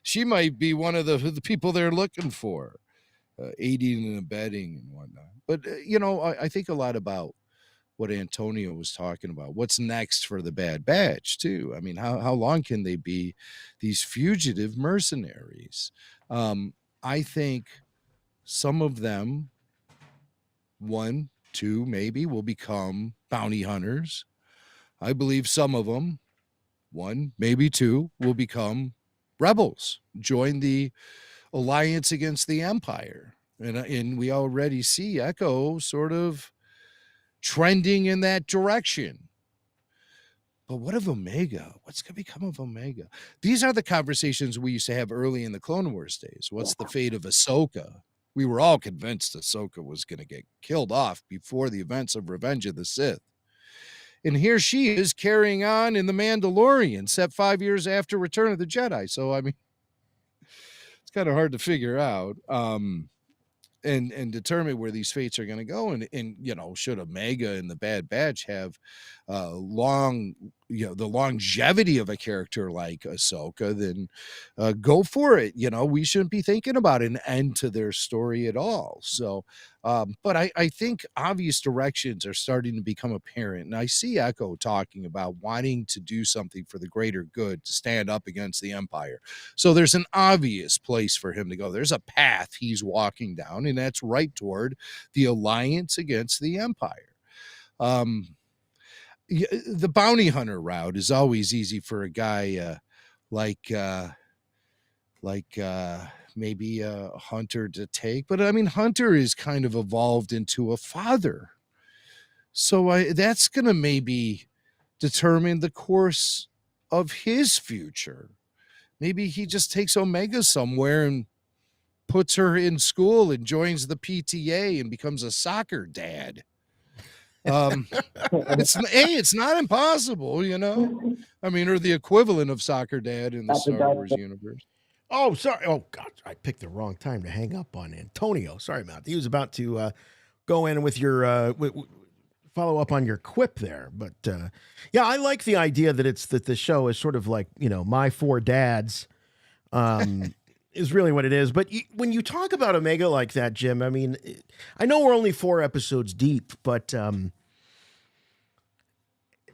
She might be one of the people they're looking for, aiding and abetting and whatnot. But I think a lot about what Antonio was talking about. What's next for the Bad Batch too? I mean, how long can they be these fugitive mercenaries? I think some of them, 1, 2, maybe, will become bounty hunters. I believe some of them, 1, maybe 2, will become rebels, join the alliance against the Empire. And we already see Echo sort of trending in that direction. But what of Omega? What's going to become of Omega? These are the conversations we used to have early in the Clone Wars days. What's the fate of Ahsoka? We were all convinced Ahsoka was going to get killed off before the events of Revenge of the Sith. And here she is carrying on in The Mandalorian, set 5 years after Return of the Jedi. So, I mean, it's kind of hard to figure out. And determine where these fates are going to go. And should Omega and the Bad Batch have the longevity of a character like Ahsoka, then go for it. We shouldn't be thinking about an end to their story at all. So, but I think obvious directions are starting to become apparent. And I see Echo talking about wanting to do something for the greater good, to stand up against the Empire. So there's an obvious place for him to go. There's a path he's walking down, and that's right toward the alliance against the Empire. The bounty hunter route is always easy for a guy like maybe a Hunter to take, but I mean, Hunter is kind of evolved into a father. So that's going to maybe determine the course of his future. Maybe he just takes Omega somewhere and puts her in school and joins the PTA and becomes a soccer dad. It's not impossible, I mean, or the equivalent of soccer dad in the Star Wars universe. Oh, sorry. Oh, God, I picked the wrong time to hang up on Antonio. Sorry about that. He was about to go in with your follow up on your quip there. But yeah, I like the idea that the show is sort of like, My Four Dads is really what it is. But when you talk about Omega like that, Jim, I mean, I know we're only 4 episodes deep, but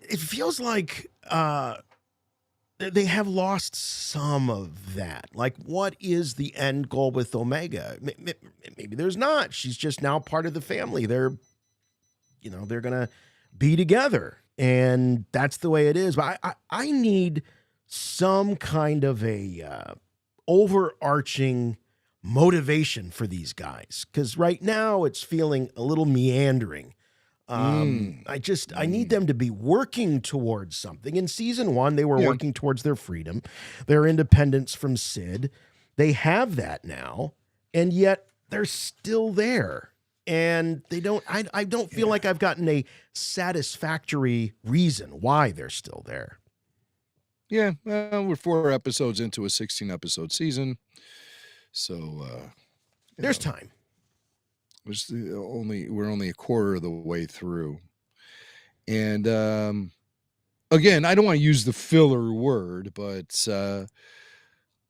it feels like they have lost some of that. Like, what is the end goal with Omega? Maybe there's not. She's just now part of the family. They're going to be together, and that's the way it is. But I need some kind of a overarching motivation for these guys, because right now it's feeling a little meandering. I need them to be working towards something. In season 1, they were working towards their freedom, their independence from Sid. They have that now, and yet they're still there. And they don't, I don't feel like I've gotten a satisfactory reason why they're still there. Yeah. We're 4 episodes into a 16 episode season. So, there's time. We're only a quarter of the way through. And again, I don't want to use the filler word, but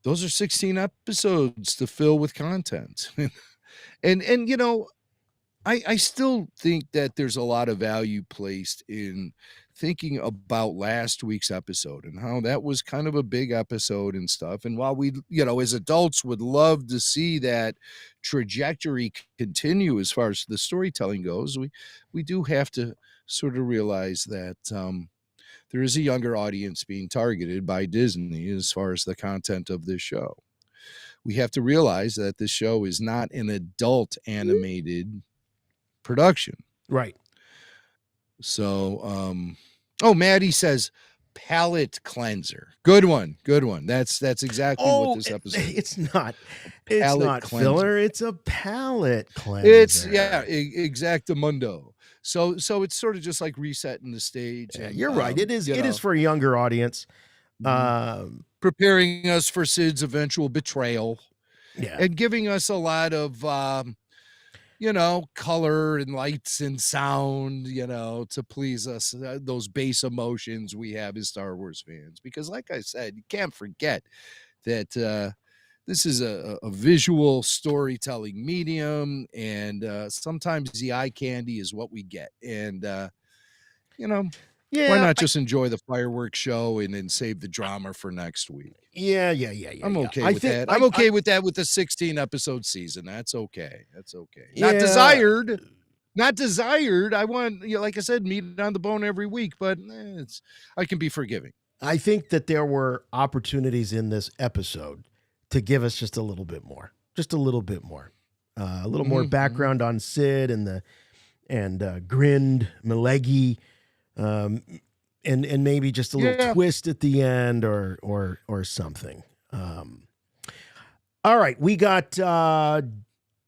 those are 16 episodes to fill with content. and you know, I still think that there's a lot of value placed in thinking about last week's episode and how that was kind of a big episode and stuff. And while we, you know, as adults would love to see that trajectory continue as far as the storytelling goes, we do have to sort of realize that there is a younger audience being targeted by Disney as far as the content of this show. We have to realize that this show is not an adult animated production. Right. So, Maddie says palate cleanser. Good one. That's exactly what this episode is. It's not filler. It's a palate cleanser. It's exactamundo. So it's sort of just like resetting the stage. Yeah, and, you're right. It is for a younger audience. Preparing us for Sid's eventual betrayal. Yeah. And giving us a lot of color and lights and sound, to please us, those base emotions we have as Star Wars fans. Because like I said, you can't forget that this is a visual storytelling medium, and sometimes the eye candy is what we get. And, why not just enjoy the fireworks show and then save the drama for next week? Yeah. I'm okay with that. I'm okay with that with the 16 episode season. That's okay. Not desired. I want, like I said, meat on the bone every week, but I can be forgiving. I think that there were opportunities in this episode to give us just a little bit more, a little more background on Sid and Grind Malegi. And maybe just a little twist at the end or something. All right, we got out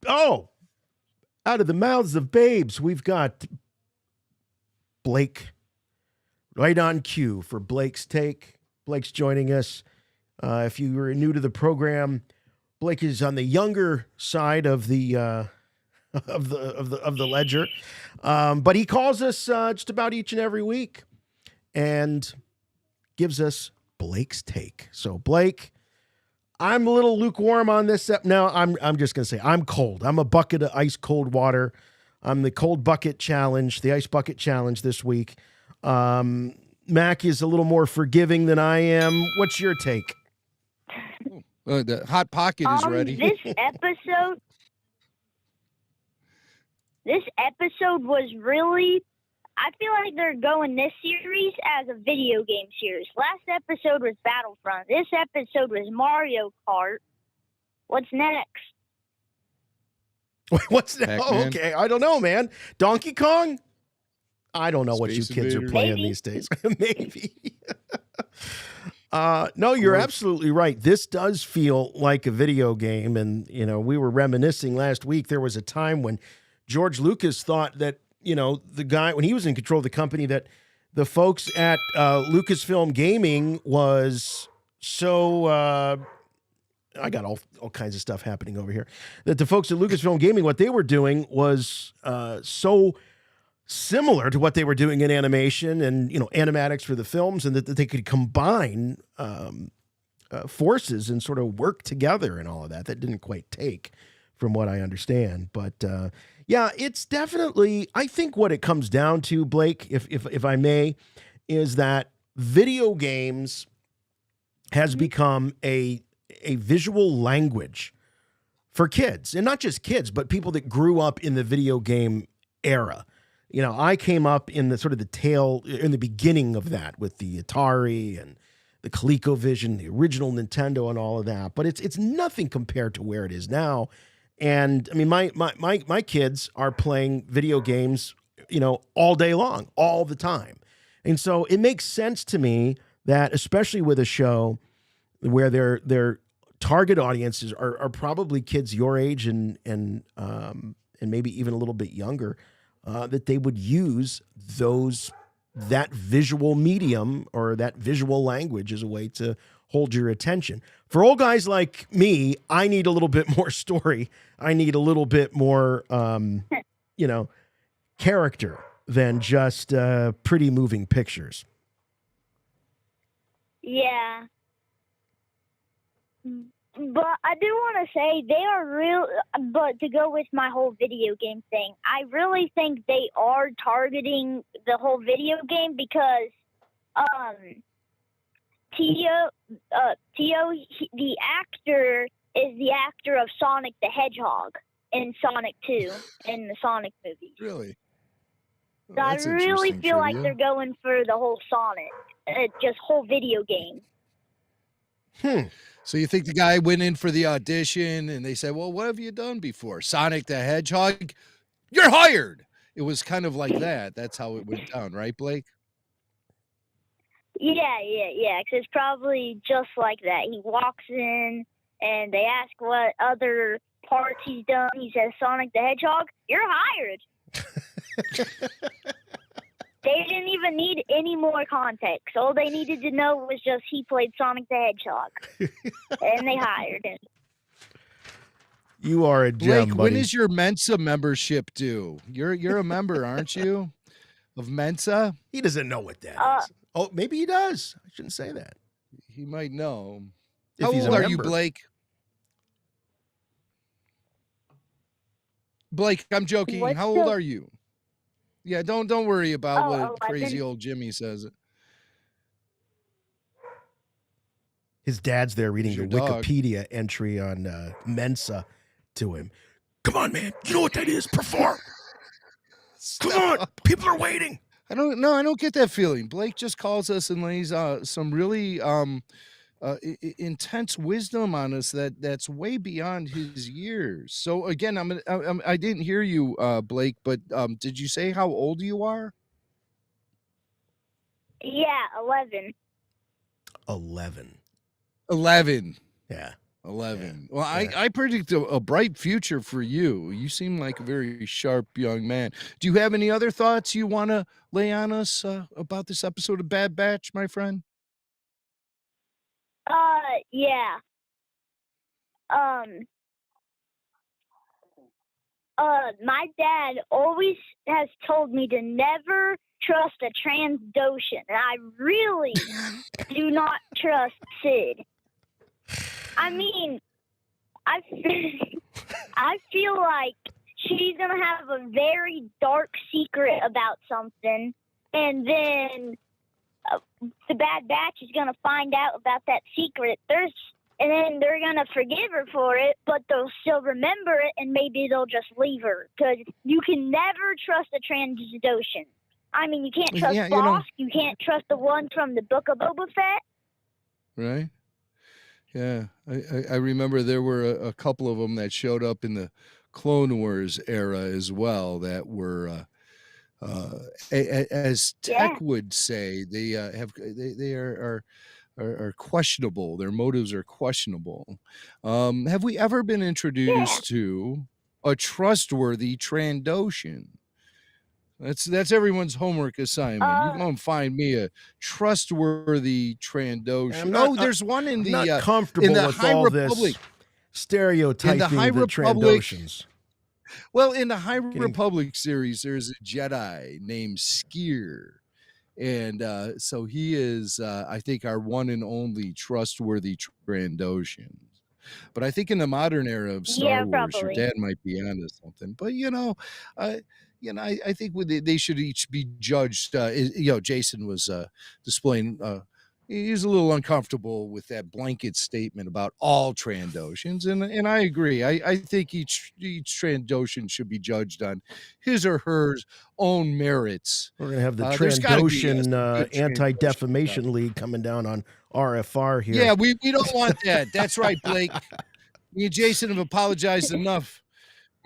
of the mouths of babes, we've got Blake right on cue for Blake's Take. Blake's joining us. If you were new to the program, Blake is on the younger side of the of the ledger, but he calls us just about each and every week and gives us Blake's Take. So Blake, I'm a little lukewarm on this. No, I'm just gonna say I'm cold. I'm a bucket of ice cold water. I'm the cold bucket challenge, the ice bucket challenge this week. Mac is a little more forgiving than I am. What's your take? The hot pocket is ready. This episode was really, I feel like they're going this series as a video game series. Last episode was Battlefront. This episode was Mario Kart. What's next? What's next? Oh, okay. I don't know, man. Donkey Kong? I don't know what you kids are playing these days. Maybe. No, you're absolutely right. This does feel like a video game. And, we were reminiscing last week. There was a time when George Lucas thought that, the guy, when he was in control of the company, that the folks at Lucasfilm Gaming was so, I got all kinds of stuff happening over here, that the folks at Lucasfilm Gaming, what they were doing was so similar to what they were doing in animation and, animatics for the films, and that they could combine forces and sort of work together and all of that. That didn't quite take, from what I understand. But yeah, it's definitely, I think what it comes down to, Blake, if I may, is that video games has become a visual language for kids, and not just kids, but people that grew up in the video game era. I came up in the beginning of that with the Atari and the ColecoVision, the original Nintendo, and all of that. But it's nothing compared to where it is now. And I mean, my kids are playing video games, all day long, all the time. And so it makes sense to me that, especially with a show where their target audiences are probably kids your age and maybe even a little bit younger, that they would use that visual medium or that visual language as a way to hold your attention. For old guys like me, I need a little bit more story. I need a little bit more, character than just pretty moving pictures. Yeah. But I do want to say they are real, but to go with my whole video game thing, I really think they are targeting the whole video game because Teo, the actor, is the actor of Sonic the Hedgehog in Sonic 2 in the Sonic movies. Really? So I really feel like they're going for the whole Sonic, just whole video game. So you think the guy went in for the audition and they said, well, what have you done before? Sonic the Hedgehog? You're hired. It was kind of like that. That's how it went down, right, Blake? Yeah. Because it's probably just like that. He walks in and they ask what other parts he's done. He says, Sonic the Hedgehog, you're hired. They didn't even need any more context. All they needed to know was just he played Sonic the Hedgehog. And they hired him. You are a gem, Blake, buddy. when is your Mensa membership due? You're a member, aren't you? Of Mensa? He doesn't know what that is. Oh, maybe he does. I shouldn't say that. He might know. If How he's a old are you, member. Blake? Blake, I'm joking. What's How old the- are you? Yeah, don't worry about what 11. crazy old Jimmy says. His dad's there reading the Your dog. Wikipedia entry on Mensa to him. Come on, man. You know what that is? Perform. Come on. People are waiting. I don't get that feeling. Blake just calls us and lays some really intense wisdom on us that's way beyond his years. So again, I didn't hear you, Blake, but did you say how old you are? Yeah, 11. 11. Yeah. Yeah. 11. Well, I predict a bright future for you. You seem like a very sharp young man. Do you have any other thoughts you want to lay on us about this episode of Bad Batch, my friend? Yeah. My dad always has told me to never trust a Transdoshan, and I really do not trust Sid. I mean, I feel like she's gonna have a very dark secret about something, and then the Bad Batch is gonna find out about that secret. And then they're gonna forgive her for it, but they'll still remember it, and maybe they'll just leave her. Because you can never trust a Transdoshan. I mean, you can't trust Bosk. You can't trust the one from the Book of Boba Fett. Right? Yeah. I remember there were a couple of them that showed up in the Clone Wars era as well that were, as Tech would say, they are questionable. Their motives are questionable. Have we ever been introduced to a trustworthy Trandoshan? That's everyone's homework assignment. You go and find me a trustworthy Trandoshan. There's one in the not comfortable in the with High all Republic. this stereotyping High the Republic- Trandoshans. Well, in the High Republic series, there's a Jedi named Skier. And so he is, I think, our one and only trustworthy Trandoshan. But I think in the modern era of Star Wars, your probably. dad might be onto something. But I think they should each be judged. Jason was displaying. He's a little uncomfortable with that blanket statement about all Trandoshans, and I agree. I think each Trandoshan should be judged on his or her own merits. We're going to have the there's gotta be some Trandoshan good Anti-Defamation Trandoshan League coming down on RFR here. Yeah, we don't want that. That's right, Blake. Me and Jason have apologized enough.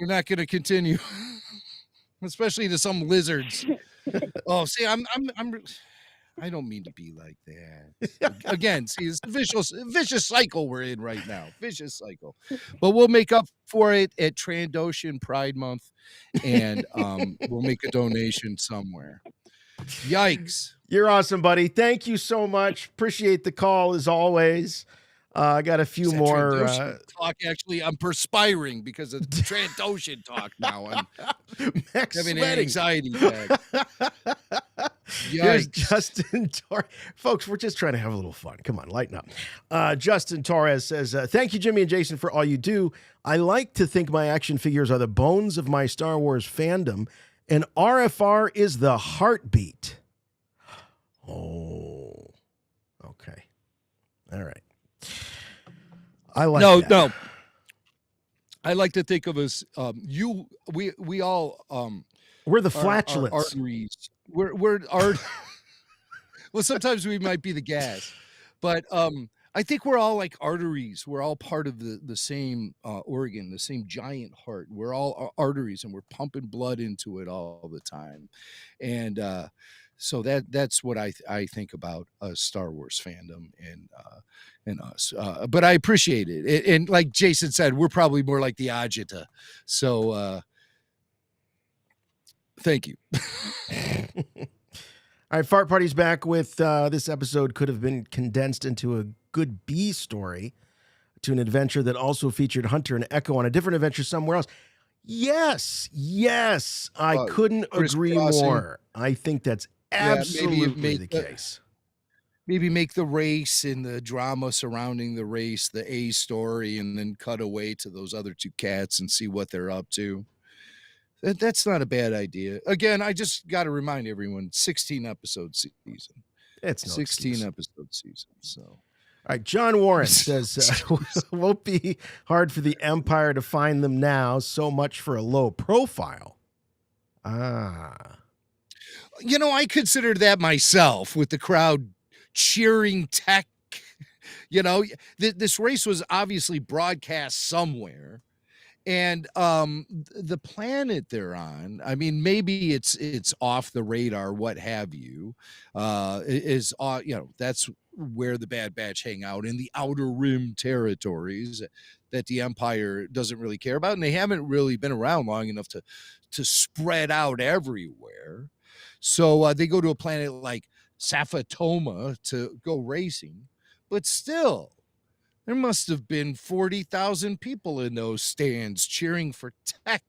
We're not going to continue, especially to some lizards. Oh, see, I don't mean to be like that. Again, see, it's a vicious cycle we're in right now. Vicious cycle. But we'll make up for it at Trandoshan Pride Month, and we'll make a donation somewhere. Yikes. You're awesome, buddy. Thank you so much. Appreciate the call as always. I got a few more. Talk. Actually, I'm perspiring because of Trandoshan talk now. I'm having an anxiety attack. Here's Justin Torres. Folks, we're just trying to have a little fun. Come on, lighten up. Justin Torres says, thank you, Jimmy and Jason, for all you do. I like to think my action figures are the bones of my Star Wars fandom, and RFR is the heartbeat. Oh, okay. All right. I like that. No. I like to think of us, we all, we're the flatulence. Our arteries. We're art. Well, sometimes we might be the gas, but I think we're all like arteries. We're all part of the same organ, the same giant heart. We're all arteries, and we're pumping blood into it all the time. And so that's what I think about Star Wars fandom and us. But I appreciate it. And like Jason said, we're probably more like the agita. So thank you. All right, Fart Party's back with this episode could have been condensed into a good B story to an adventure that also featured Hunter and Echo on a different adventure somewhere else. Yes, I couldn't agree more. I think that's absolutely the case. Maybe make the race and the drama surrounding the race the A story, and then cut away to those other two cats and see what they're up to. That's not a bad idea. Again, I just got to remind everyone, 16 episode season. It's no 16 excuse. episode season. So, all right, John Warren says, won't be hard for the Empire to find them now. So much for a low profile. You know, I considered that myself with the crowd cheering Tech. You know, this race was obviously broadcast somewhere. And the planet they're on, I mean, maybe it's off the radar, what have you, is that's where the Bad Batch hang out, in the Outer Rim territories that the Empire doesn't really care about, and they haven't really been around long enough to spread out everywhere. So they go to a planet like Saphatoma to go racing, but still, there must have been 40,000 people in those stands cheering for Tech.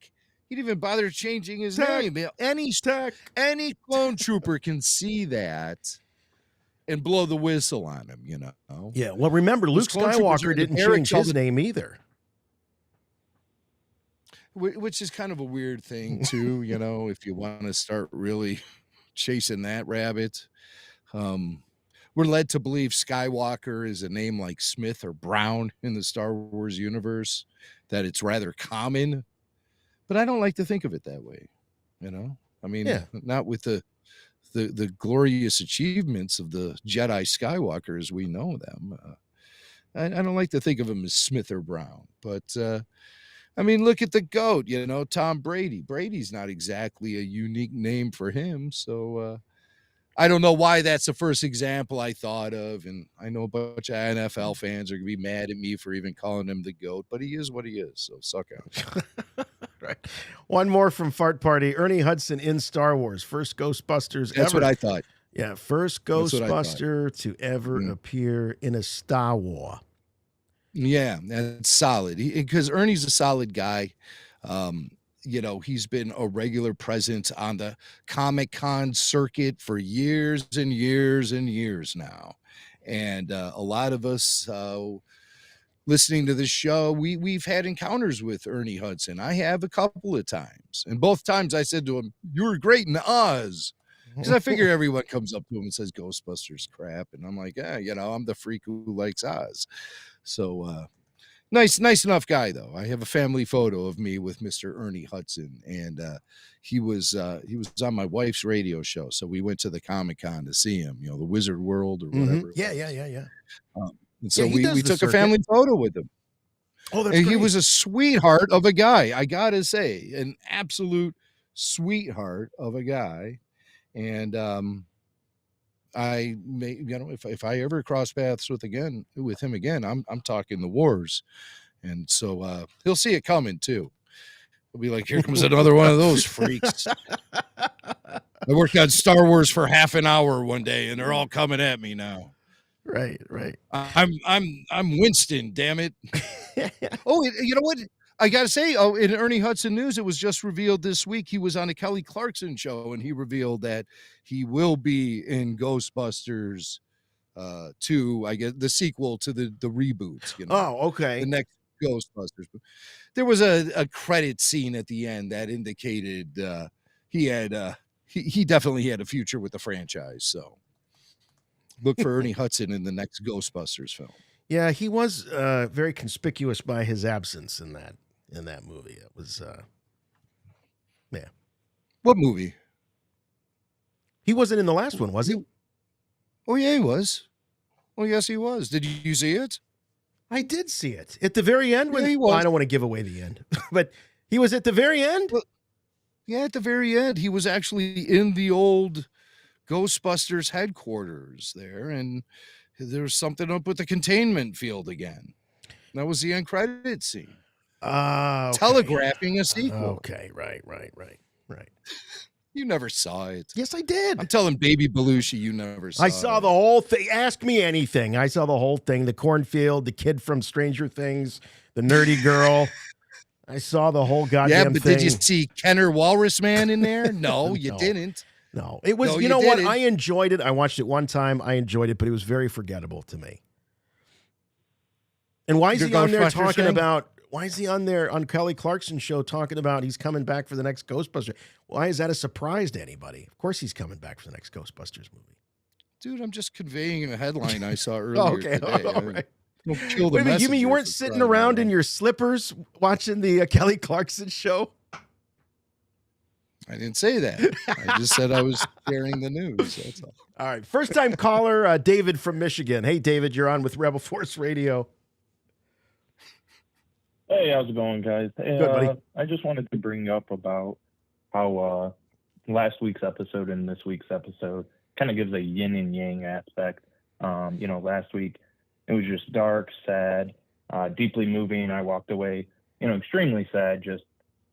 He didn't even bother changing his name. Any clone trooper can see that and blow the whistle on him, you know? Yeah, well, remember, Luke Skywalker didn't change his name either. Which is kind of a weird thing, too, you know, if you want to start really chasing that rabbit. We're led to believe Skywalker is a name like Smith or Brown in the Star Wars universe, that it's rather common, but I don't like to think of it that way. You know, I mean, not with the glorious achievements of the Jedi Skywalker as we know them. I don't like to think of him as Smith or Brown, but I mean, look at the GOAT, you know, Tom Brady. Brady's not exactly a unique name for him, so I don't know why that's the first example I thought of, and I know a bunch of NFL fans are going to be mad at me for even calling him the GOAT, but he is what he is, so suck out. Right. One more from Fart Party. Ernie Hudson in Star Wars, first Ghostbusters ever. That's what I thought. Yeah, first Ghostbuster to ever appear in a Star Wars. Yeah, that's solid, because Ernie's a solid guy. You know, he's been a regular presence on the Comic-Con circuit for years and years and years now. And a lot of us listening to this show, we've had encounters with Ernie Hudson. I have a couple of times. And both times I said to him, "You were great in Oz." Because I figure everyone comes up to him and says Ghostbusters crap. And I'm like, you know, I'm the freak who likes Oz. So, Nice enough guy, though. I have a family photo of me with Mr. Ernie Hudson, and he was on my wife's radio show. So we went to the Comic-Con to see him, you know, the Wizard World or whatever. Yeah. And so we took a family photo with him. Oh, that's and great. He was a sweetheart of a guy. I gotta say, an absolute sweetheart of a guy. And I may, you know, if I ever cross paths with him again, I'm talking the wars. And so he'll see it coming too. He'll be like, "Here comes another one of those freaks." I worked on Star Wars for half an hour one day, and they're all coming at me now. Right. I'm Winston, damn it. Oh, you know what? I got to say, in Ernie Hudson News, it was just revealed this week. He was on a Kelly Clarkson show, and he revealed that he will be in Ghostbusters 2, I guess, the sequel to the reboots. Oh, okay. The next Ghostbusters. There was a credit scene at the end that indicated he had he definitely had a future with the franchise. So look for Ernie Hudson in the next Ghostbusters film. Yeah, he was very conspicuous by his absence in that movie. It was yeah. What movie? He wasn't in the last one, was he? Oh yeah, he was. Oh yes, he was. Did you see it? I did see it at the very end. Yeah, he was. Well, I don't want to give away the end, but he was at the very end. Well, yeah, at the very end, he was actually in the old Ghostbusters headquarters there, and there was something up with the containment field again. That was the end credit scene. Okay. Telegraphing a sequel. Okay, right. You never saw it. Yes, I did. I'm telling Baby Belushi you never saw it. I saw the whole thing. Ask me anything. I saw the whole thing. The cornfield, the kid from Stranger Things, the nerdy girl. I saw the whole goddamn thing. Yeah, but did you see Kenner Walrus Man in there? No, you didn't. No, it was, No, you know what? didn't. I enjoyed it. I watched it one time. I enjoyed it, but it was very forgettable to me. And why is he on there talking about, why is he on there on Kelly Clarkson's show talking about he's coming back for the next Ghostbuster? Why is that a surprise to anybody? Of course he's coming back for the next Ghostbusters movie. Dude, I'm just conveying a headline I saw earlier Okay, today. all right. Don't kill the Wait a minute, you mean you messenger, weren't for sitting crying out around in loud. your slippers watching the Kelly Clarkson show? I didn't say that. I just said I was sharing the news. That's all. All right, first-time caller, David from Michigan. Hey, David, you're on with Rebel Force Radio. Hey, how's it going, guys? Hey, Good, buddy. I just wanted to bring up about how last week's episode and this week's episode kind of gives a yin and yang aspect. Last week it was just dark, sad, deeply moving. I walked away, extremely sad. Just,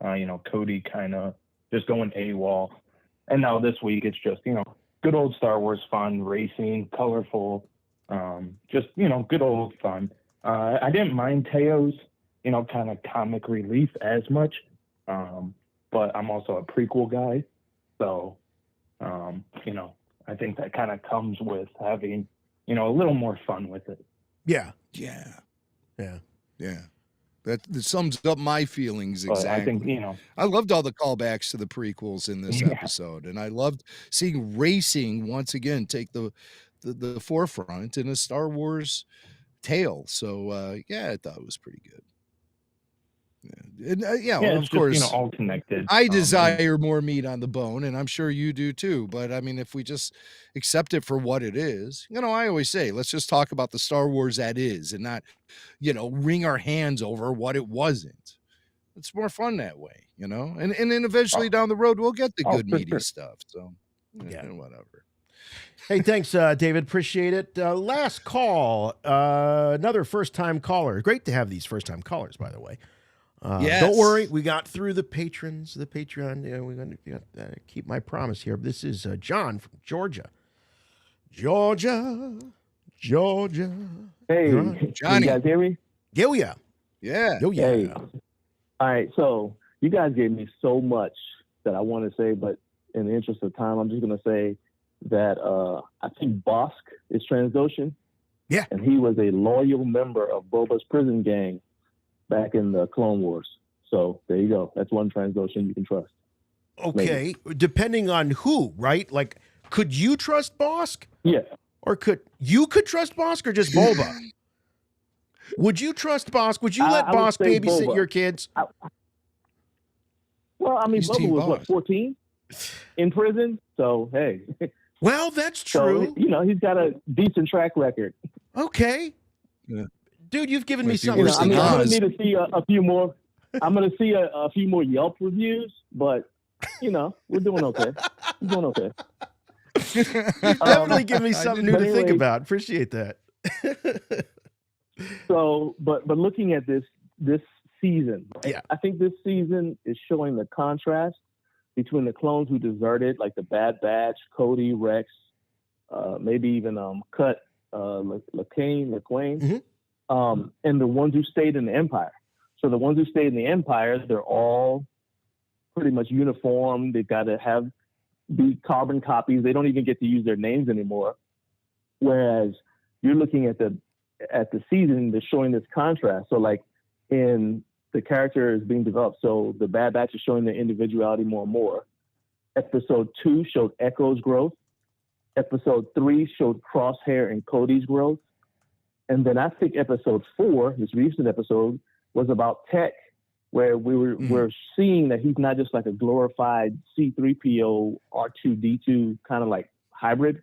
Cody kind of just going AWOL. And now this week it's just, good old Star Wars fun, racing, colorful, just, good old fun. I didn't mind Teo's, kind of comic relief as much. But I'm also a prequel guy. So, I think that kind of comes with having, a little more fun with it. Yeah. That sums up my feelings exactly. But I think, I loved all the callbacks to the prequels in this episode, and I loved seeing racing once again take the forefront in a Star Wars tale. So I thought it was pretty good. And, well, of course, all connected. I desire more meat on the bone, and I'm sure you do too. But I mean, if we just accept it for what it is, I always say, let's just talk about the Star Wars that is, and not, wring our hands over what it wasn't. It's more fun that way, and then eventually down the road we'll get the good meaty stuff. So whatever. Hey, thanks, David. Appreciate it. Last call, another first-time caller. Great to have these first-time callers, by the way. Yes. Don't worry, we got through the patrons, the Patreon. We're going to keep my promise here. This is John from Georgia. Georgia. Hey, Johnny. can you guys hear me? Oh, yeah. Yeah. Oh, yeah. Hey. All right, so you guys gave me so much that I want to say, but in the interest of time, I'm just going to say that I think Bosk is Trandoshan. Yeah. And he was a loyal member of Boba's prison gang back in the Clone Wars. So there you go. That's one Trandoshan you can trust. Okay, depending on who, right? Like, could you trust Bosk? Yeah. Or could trust Bosk or just Boba? Would you trust Bosk? Would you let I would Bosk say babysit Boba. your kids? Well, I mean, He's Boba Team was, Bosk. 14 in prison? So, hey. Well, that's So, true. he's got a decent track record. Okay. Yeah. Dude, you've given me Might be something worse to than think I'm about. going to need to see a few more. I'm going to see a few more Yelp reviews, but, we're doing okay. We're doing okay. Definitely give me something new to think anyway. about. Appreciate that. So, but looking at this season, Yeah. I think this season is showing the contrast between the clones who deserted, like the Bad Batch, Cody, Rex, maybe even Cut, LaQuaine, and the ones who stayed in the Empire. So the ones who stayed in the Empire, they're all pretty much uniform. They've got to be carbon copies. They don't even get to use their names anymore. Whereas you're looking at the season, they're showing this contrast. So like in the character is being developed. So the Bad Batch is showing their individuality more and more. Episode 2 showed Echo's growth. Episode 3 showed Crosshair and Cody's growth. And then I think episode 4, this recent episode, was about Tech, where we're seeing that he's not just like a glorified C-3PO, R2-D2 kind of like hybrid.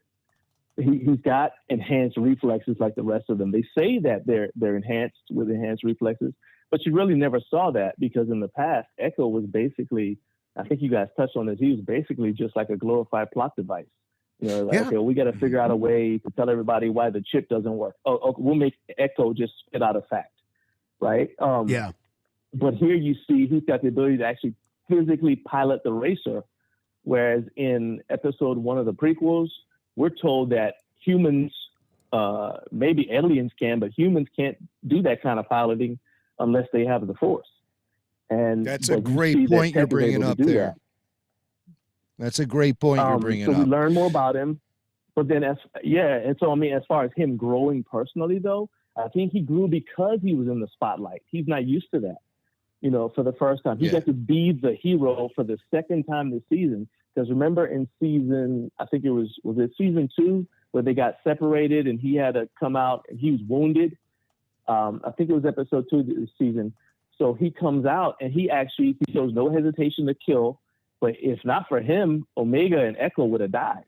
He's got enhanced reflexes like the rest of them. They say that they're enhanced with enhanced reflexes, but you really never saw that because in the past, Echo was basically, I think you guys touched on this, he was basically just like a glorified plot device. You know, like, okay, well, we got to figure out a way to tell everybody why the chip doesn't work. Oh, we'll make Echo just spit out a fact, right? But here you see he's got the ability to actually physically pilot the racer, whereas in episode 1 of the prequels, we're told that humans, maybe aliens can, but humans can't do that kind of piloting unless they have the Force. And that's a great point you're bringing up there. That's a great point you're bringing up. So we learn more about him, but then and so I mean, as far as him growing personally, though, I think he grew because he was in the spotlight. He's not used to that. You know, for the first time, he got to be the hero for the second time this season. Because remember in season, I think was it season 2 where they got separated and he had to come out and he was wounded. I think it was episode 2 this season. So he comes out and he shows no hesitation to kill. But if not for him, Omega and Echo would have died.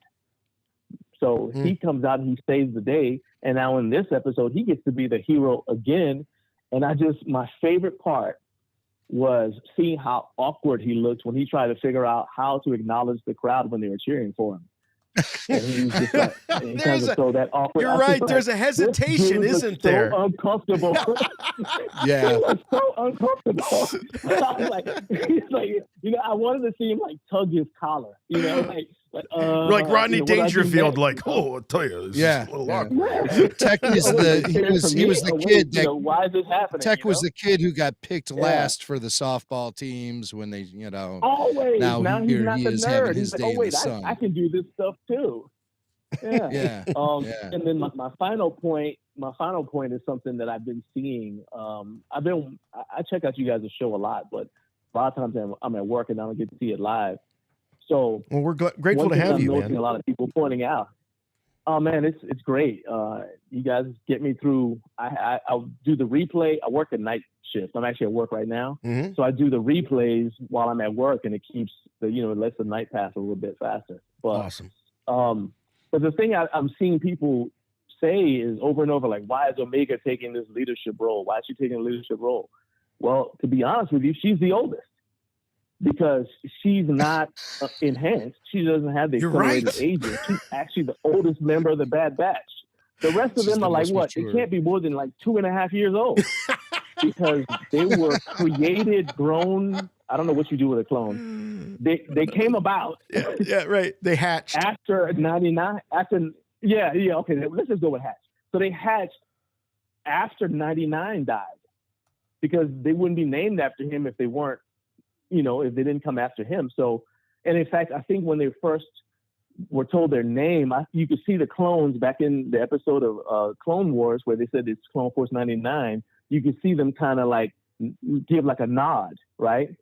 So he comes out and he saves the day. And now in this episode, he gets to be the hero again. And my favorite part was seeing how awkward he looked when he tried to figure out how to acknowledge the crowd when they were cheering for him. And he was just like, that awkward. You're right. There's a hesitation, isn't there? So uncomfortable. Yeah. He was so uncomfortable. I was like, he's like, you know, I wanted to see him like tug his collar, you know, like Rodney Dangerfield, like, I'll tell you, this is a little awkward. Tech is he was the kid that, why is this happening? Tech was the kid who got picked last for the softball teams when they, you know, always. Now he's not the nerd. He's like, day in the sun. I can do this stuff too. Yeah. And then my final point is something that I've been seeing. I check out you guys' show a lot, but a lot of times I'm at work and I don't get to see it live. So we're grateful to have you, man. A lot of people pointing out, oh man, it's great. You guys get me through. I'll do the replay. I work at night shift. I'm actually at work right now, so I do the replays while I'm at work, and it keeps it lets the night pass a little bit faster. But, awesome. But the thing I'm seeing people say is over and over, like, why is Omega taking this leadership role? Why is she taking a leadership role? Well, to be honest with you, she's the oldest. Because she's not enhanced. She doesn't have the accelerated aging. She's actually the oldest member of the Bad Batch. The rest of them are like, what? Mature. They can't be more than like 2.5 years old. Because they were created, grown. I don't know what you do with a clone. They came about. Yeah, right. They hatched. After 99. Okay. Let's just go with hatch. So they hatched after 99 died. Because they wouldn't be named after him if they weren't, if they didn't come after him. So, and in fact, I think when they first were told their name, you could see the clones back in the episode of Clone Wars where they said it's Clone Force 99. You could see them kind of like give like a nod, right?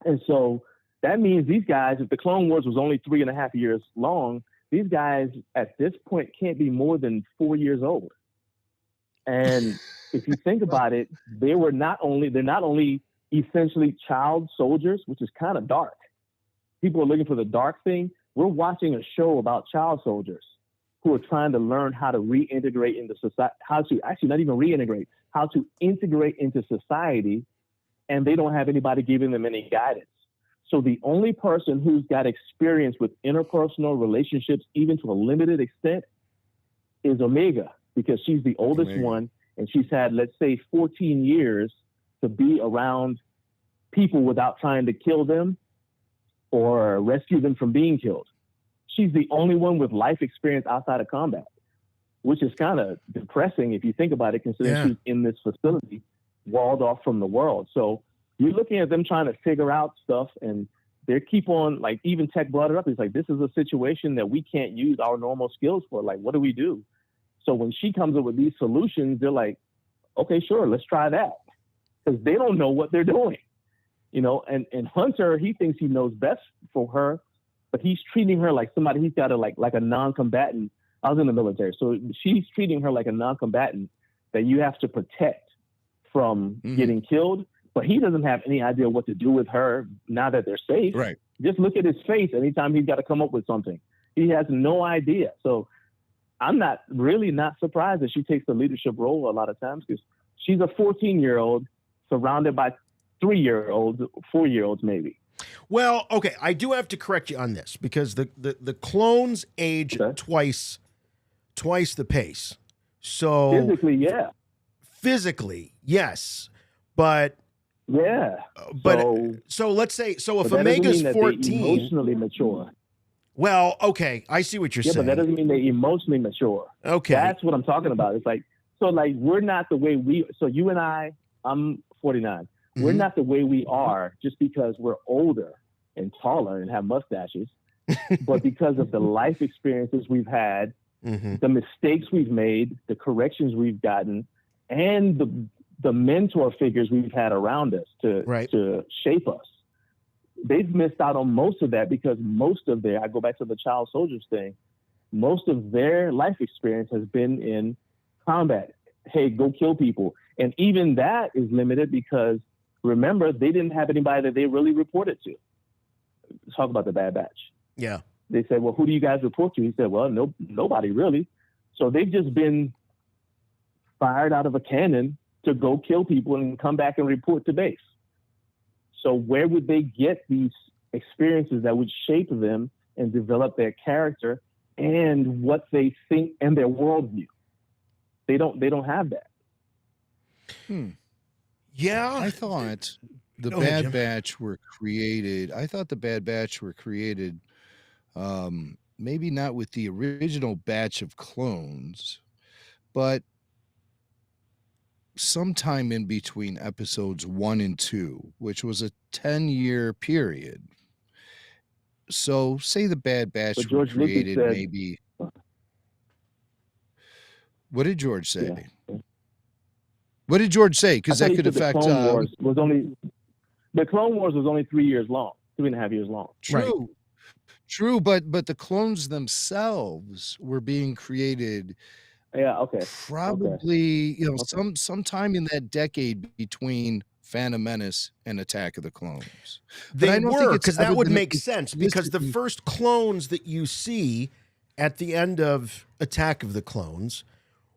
And so that means these guys, if the Clone Wars was only 3.5 years long, these guys at this point can't be more than 4 years old. And if you think about it, they're not only essentially child soldiers, which is kind of dark. People are looking for the dark thing. We're watching a show about child soldiers who are trying to learn how to reintegrate into society, how to integrate into society, and they don't have anybody giving them any guidance. So the only person who's got experience with interpersonal relationships, even to a limited extent, is Omega, because she's the oldest one, and she's had, let's say, 14 years to be around people without trying to kill them. or rescue them from being killed. She's the only one with life experience outside of combat, which is kind of depressing if you think about it, considering she's in this facility, walled off from the world. So you're looking at them trying to figure out stuff, and they keep on, like, even Tech brought it up. It's like, this is a situation that we can't use our normal skills for. Like, what do we do? So when she comes up with these solutions, they're like, okay, sure, let's try that. Because they don't know what they're doing. You know, and Hunter, he thinks he knows best for her, but he's treating her like somebody he's got to like a non-combatant. I was in the military, so she's treating her like a non-combatant that you have to protect from getting killed. But he doesn't have any idea what to do with her now that they're safe. Right. Just look at his face anytime he's got to come up with something. He has no idea. So I'm not surprised that she takes the leadership role a lot of times, because she's a 14-year-old surrounded by 3-year-olds, 4-year-olds maybe. Well, okay, I do have to correct you on this, because the clones age twice the pace. So physically, yes, but so let's say, so if Omega's 14, emotionally mature. Well, okay, I see what you're saying. But that doesn't mean they emotionally mature. Okay, that's what I'm talking about. It's like, so like, we're not the way we. So you and I'm 49. We're not the way we are just because we're older and taller and have mustaches, but because of the life experiences we've had, the mistakes we've made, the corrections we've gotten, and the mentor figures we've had around us to shape us. They've missed out on most of that, because I go back to the child soldiers thing, most of their life experience has been in combat. Hey, go kill people. And even that is limited because, remember, they didn't have anybody that they really reported to. Talk about the Bad Batch. Yeah. They said, well, who do you guys report to? He said, well, nobody really. So they've just been fired out of a cannon to go kill people and come back and report to base. So where would they get these experiences that would shape them and develop their character and what they think and their worldview? They don't have that. Yeah. I thought the Bad Batch were created. Maybe not with the original batch of clones, but sometime in between episodes 1 and 2, which was a 10-year period. So say the Bad Batch were created maybe. What did George say? Yeah. What did George say? Because that could affect. The Clone Wars was only 3 years long, 3.5 years long. True, but the clones themselves were being created. Yeah. Okay. Probably, sometime in that decade between Phantom Menace and Attack of the Clones. They were, because that would make sense, because the first clones that you see at the end of Attack of the Clones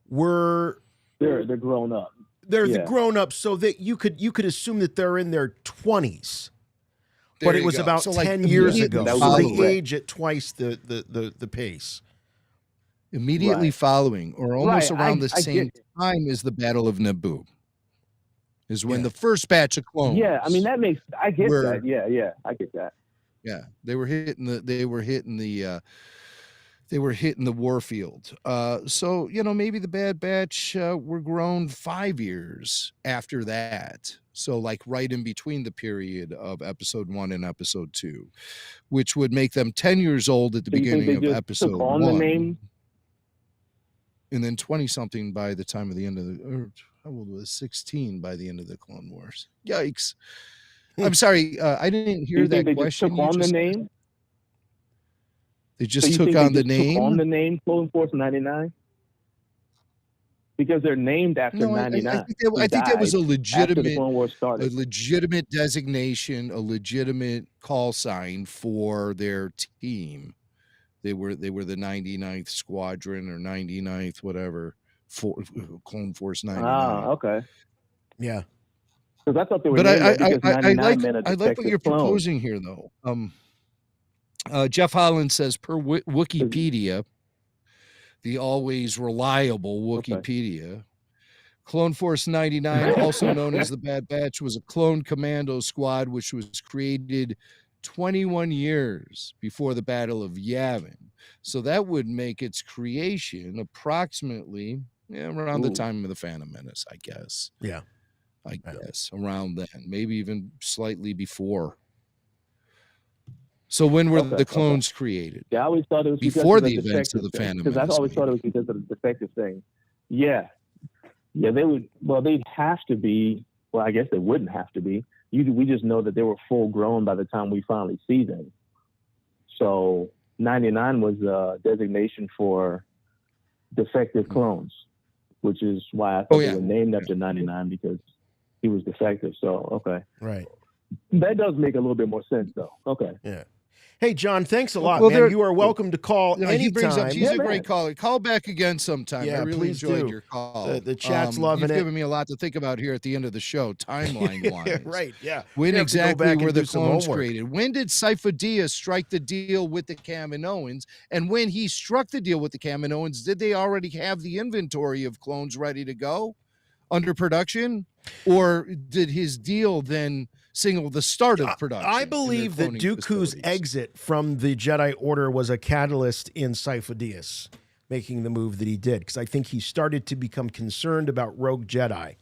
were they're grown up. They're the grown ups, so that you could assume that they're in their 20s. But it was about 10 years ago. So they age at twice the pace. Immediately following, or almost around the same time as the Battle of Naboo, is when the first batch of clones. Yeah, I mean I get that. Yeah, I get that. Yeah, they were hitting the warfield. So maybe the Bad Batch were grown 5 years after that. So like right in between the period of episode 1 and episode 2, which would make them 10 years old at the beginning of episode 1. And then 20-something by the time of the end of how old was 16 by the end of the Clone Wars? Yikes! I'm sorry, I didn't hear that question. Took on the name. They just took on the name. Took on the name Clone Force 99 because they're named after 99. I think that was a legitimate designation, a legitimate call sign for their team. They were the 99th Squadron or 99th whatever, Clone Force 99. Ah, okay. Yeah. Because I thought they were. But I like what you're proposing here, though. Jeff Holland says, per Wikipedia, the always reliable Wikipedia, Clone Force 99, also known as the Bad Batch, was a clone commando squad which was created 21 years before the Battle of Yavin. So that would make its creation approximately around the time of the Phantom Menace, I guess. Yeah. I guess around then, maybe even slightly before. So when were the clones created? Yeah, I always thought it was before because the of events of the defective Phantom because I Menace. always thought it was because of the defective thing. Yeah, they would. Well, they'd have to be. Well, I guess they wouldn't have to be. We just know that they were full grown by the time we finally see them. So 99 was a designation for defective clones, which is why I thought they were named after 99 because he was defective. So okay, right. That does make a little bit more sense, though. Okay. Yeah. Hey, John, thanks a lot, Well, man. You are welcome to call He anytime. brings up, he's a great caller. Call back again sometime. Yeah, I really please enjoyed do. your call. The chat's loving You've it. given me a lot to think about here at the end of the show, timeline-wise. Right, yeah. When We have to go exactly back and were the do some clones homework. created? When did Sifo-Dyas strike the deal with the Kaminoans? And when he struck the deal with the Kaminoans, did they already have the inventory of clones ready to go under production? Or did his deal then signal the start of production? I believe that Dooku's exit from the Jedi Order was a catalyst in Sifo-Dyas making the move that he did, because I think he started to become concerned about rogue Jedi.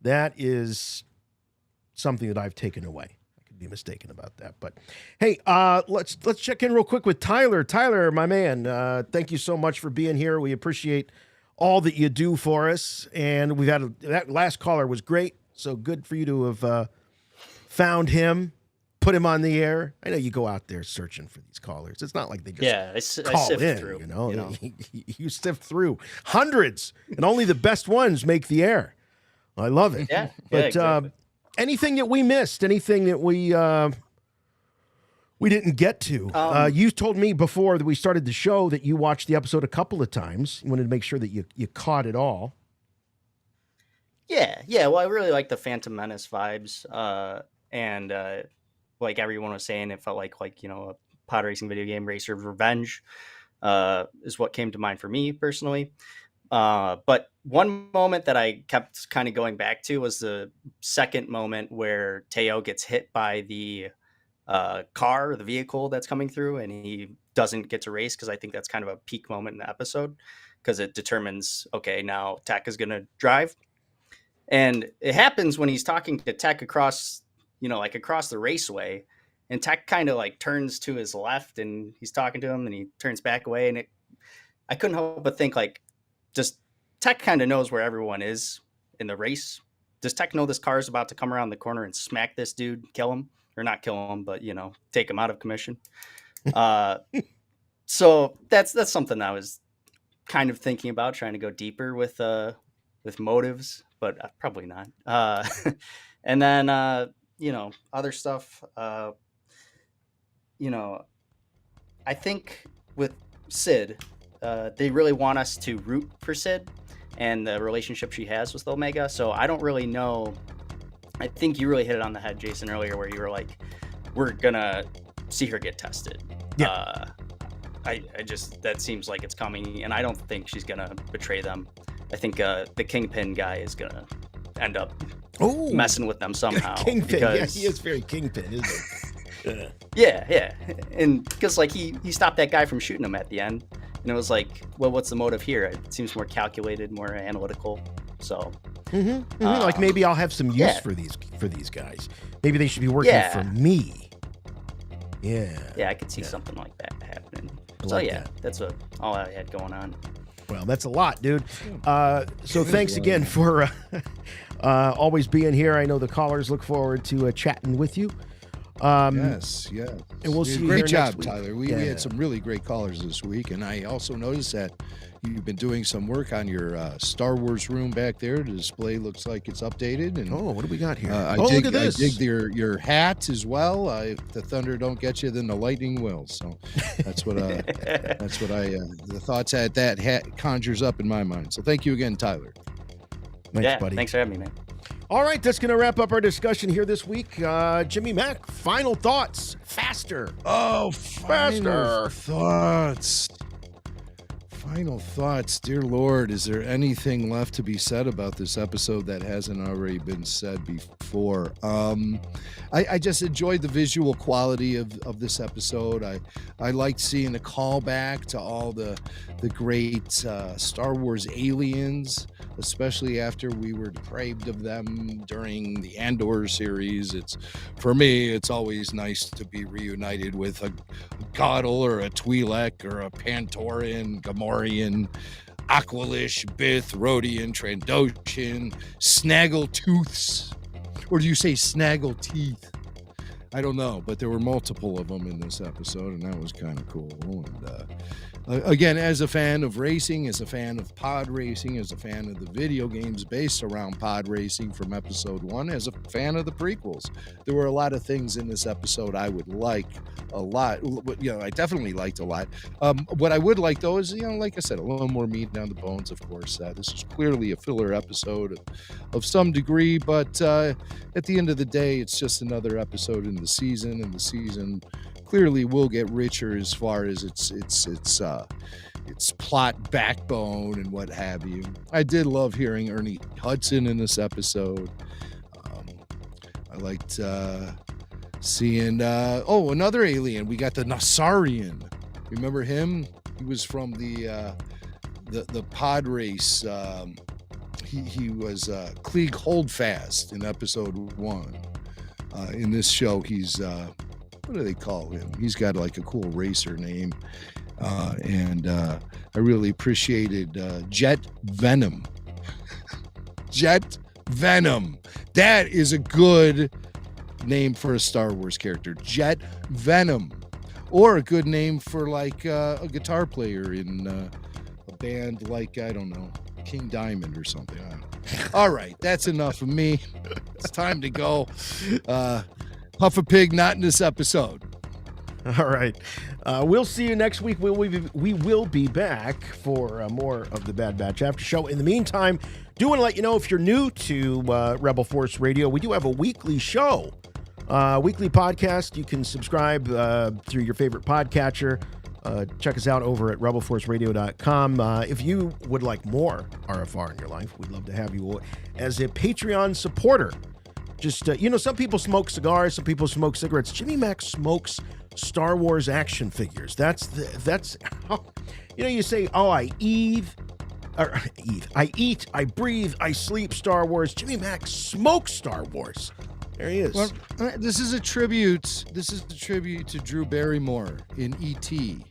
That is something that I've taken away. I could be mistaken about that, but hey, let's check in real quick with Tyler. Tyler, my man, thank you so much for being here. We appreciate all that you do for us, and we've had that last caller was great. So good for you to have found him, put him on the air. I know you go out there searching for these callers. It's not like they just I call sift in, through. you know? You sift through hundreds, and only the best ones make the air. I love it. Yeah, but exactly. anything that we missed, anything that we didn't get to. You told me before that we started the show that you watched the episode a couple of times. You wanted to make sure that you caught it all. Yeah. Well, I really like the Phantom Menace vibes, and like everyone was saying, it felt like a pod racing video game, Racer's Revenge, is what came to mind for me personally. But one moment that I kept kind of going back to was the second moment where Teo gets hit by the car or the vehicle that's coming through, and he doesn't get to race, because I think that's kind of a peak moment in the episode, because it determines, okay, now Tech is going to drive. And it happens when he's talking to Tech across the raceway, and Tech kind of turns to his left, and he's talking to him, and he turns back away. And I couldn't help but think, just Tech kind of knows where everyone is in the race. Does Tech know this car is about to come around the corner and smack this dude, kill him, or not kill him, but take him out of commission? So that's something I was kind of thinking about, trying to go deeper with motives, but probably not. And then other stuff. I think with Sid, they really want us to root for Sid and the relationship she has with Omega. So I don't really know. I think you really hit it on the head, Jason, earlier, where you were like, we're gonna see her get tested. Yeah. That seems like it's coming, and I don't think she's gonna betray them. I think the Kingpin guy is gonna end up messing with them somehow. Kingpin, yeah, he is very Kingpin, isn't he? Yeah, and because he stopped that guy from shooting him at the end, and it was like, well, what's the motive here? It seems more calculated, more analytical. So, like maybe I'll have some use for these guys. Maybe they should be working for me. Yeah, I could see something like that happening. That's all I had going on. Well, that's a lot, dude. So thanks again for always being here. I know the callers look forward to chatting with you. Yes. And we'll see you Great here job, next week. Tyler. We had some really great callers this week, and I also noticed that you've been doing some work on your Star Wars room back there. The display looks like it's updated. And what do we got here? look at this. I dig your hat as well. If the thunder don't get you, then the lightning will. So that's what the thoughts at that hat conjures up in my mind. So thank you again, Tyler. Thanks, buddy. Thanks for having me, man. All right, that's going to wrap up our discussion here this week. Jimmy Mack, final thoughts. Faster. Faster thoughts. Final thoughts, dear Lord. Is there anything left to be said about this episode that hasn't already been said before? I just enjoyed the visual quality of this episode. I liked seeing the callback to all the great Star Wars aliens, especially after we were deprived of them during the Andor series. For me, it's always nice to be reunited with a Goddle or a Twi'lek or a Pantorian, Gamorrean, Aqualish, Bith, Rhodian, Trandoshan, Snaggletooths, or do you say Snaggleteeth? I don't know, but there were multiple of them in this episode, and that was kind of cool. And again, as a fan of racing, as a fan of pod racing, as a fan of the video games based around pod racing from episode 1, as a fan of the prequels, there were a lot of things in this episode I would like a lot. I definitely liked a lot. What I would like, though, is, like I said, a little more meat on the bones, of course. This is clearly a filler episode of some degree, but at the end of the day, it's just another episode in the season, and the season clearly will get richer as far as its plot backbone and what have you. I did love hearing Ernie Hudson in this episode. I liked seeing another alien. We got the Nasarian. Remember him? He was from the pod race. He was Klieg Holdfast in episode 1. In this show, he's what do they call him? He's got like a cool racer name. And I really appreciated Jet Venom. Jet Venom. That is a good name for a Star Wars character. Jet Venom. Or a good name for like a guitar player in a band like, I don't know, King Diamond or something. All right, that's enough of me. It's time to go. Huff a Pig, not in this episode. All right. We'll see you next week. We will be back for more of the Bad Batch After Show. In the meantime, do want to let you know, if you're new to Rebel Force Radio, we do have a weekly show, weekly podcast. You can subscribe through your favorite podcatcher. Check us out over at rebelforceradio.com. If you would like more RFR in your life, we'd love to have you as a Patreon supporter. Just, some people smoke cigars, some people smoke cigarettes. Jimmy Mac smokes Star Wars action figures. That's how, you say, I eat, I breathe, I sleep Star Wars. Jimmy Mac smokes Star Wars. There he is. Well, this is a tribute to Drew Barrymore in E.T.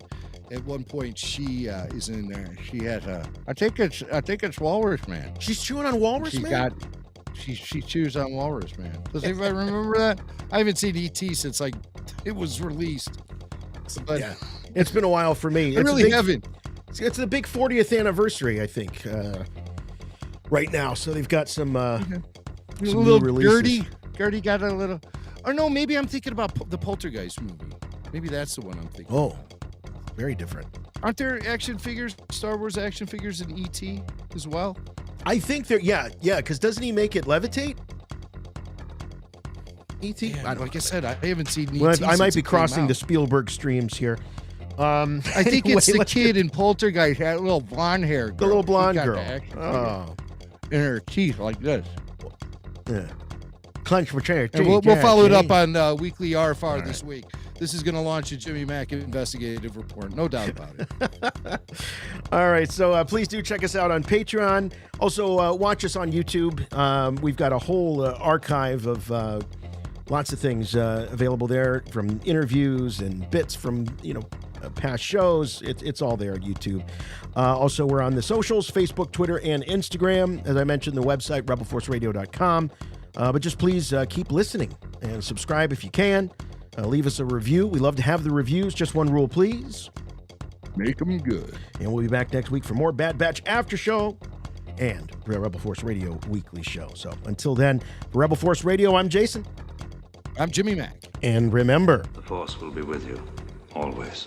At one point, she is in there. She has I think it's Walrus Man. She's chewing on Walrus Man? She chews on Walrus Man. Does anybody remember that? I haven't seen E.T. since it was released. But yeah, it's been a while for me. I really haven't. It's the big 40th anniversary, I think, right now. So they've got some little releases. Gertie got a little. Or no, maybe I'm thinking about the Poltergeist movie. Maybe that's the one I'm thinking. Oh, very different. Aren't there action figures, Star Wars action figures in E.T. as well? I think there, yeah, because doesn't he make it levitate? E.T.? Yeah, like I said, I haven't seen E.T. Well, I might be crossing the Spielberg streams here. I think it's the kid in Poltergeist, that little blonde hair girl. The little blonde girl. In her teeth like this. Yeah. Clench for chair. We'll follow it up on Weekly RFR this week. This is going to launch a Jimmy Mack investigative report. No doubt about it. All right. So please do check us out on Patreon. Also, watch us on YouTube. We've got a whole archive of lots of things available there, from interviews and bits from, past shows. It's all there on YouTube. Also, we're on the socials, Facebook, Twitter, and Instagram. As I mentioned, the website, rebelforceradio.com. But just please keep listening and subscribe if you can. Leave us a review. We love to have the reviews. Just one rule, please. Make them good. And we'll be back next week for more Bad Batch After Show and Rebel Force Radio Weekly Show. So until then, for Rebel Force Radio, I'm Jason. I'm Jimmy Mack. And remember, the Force will be with you, always.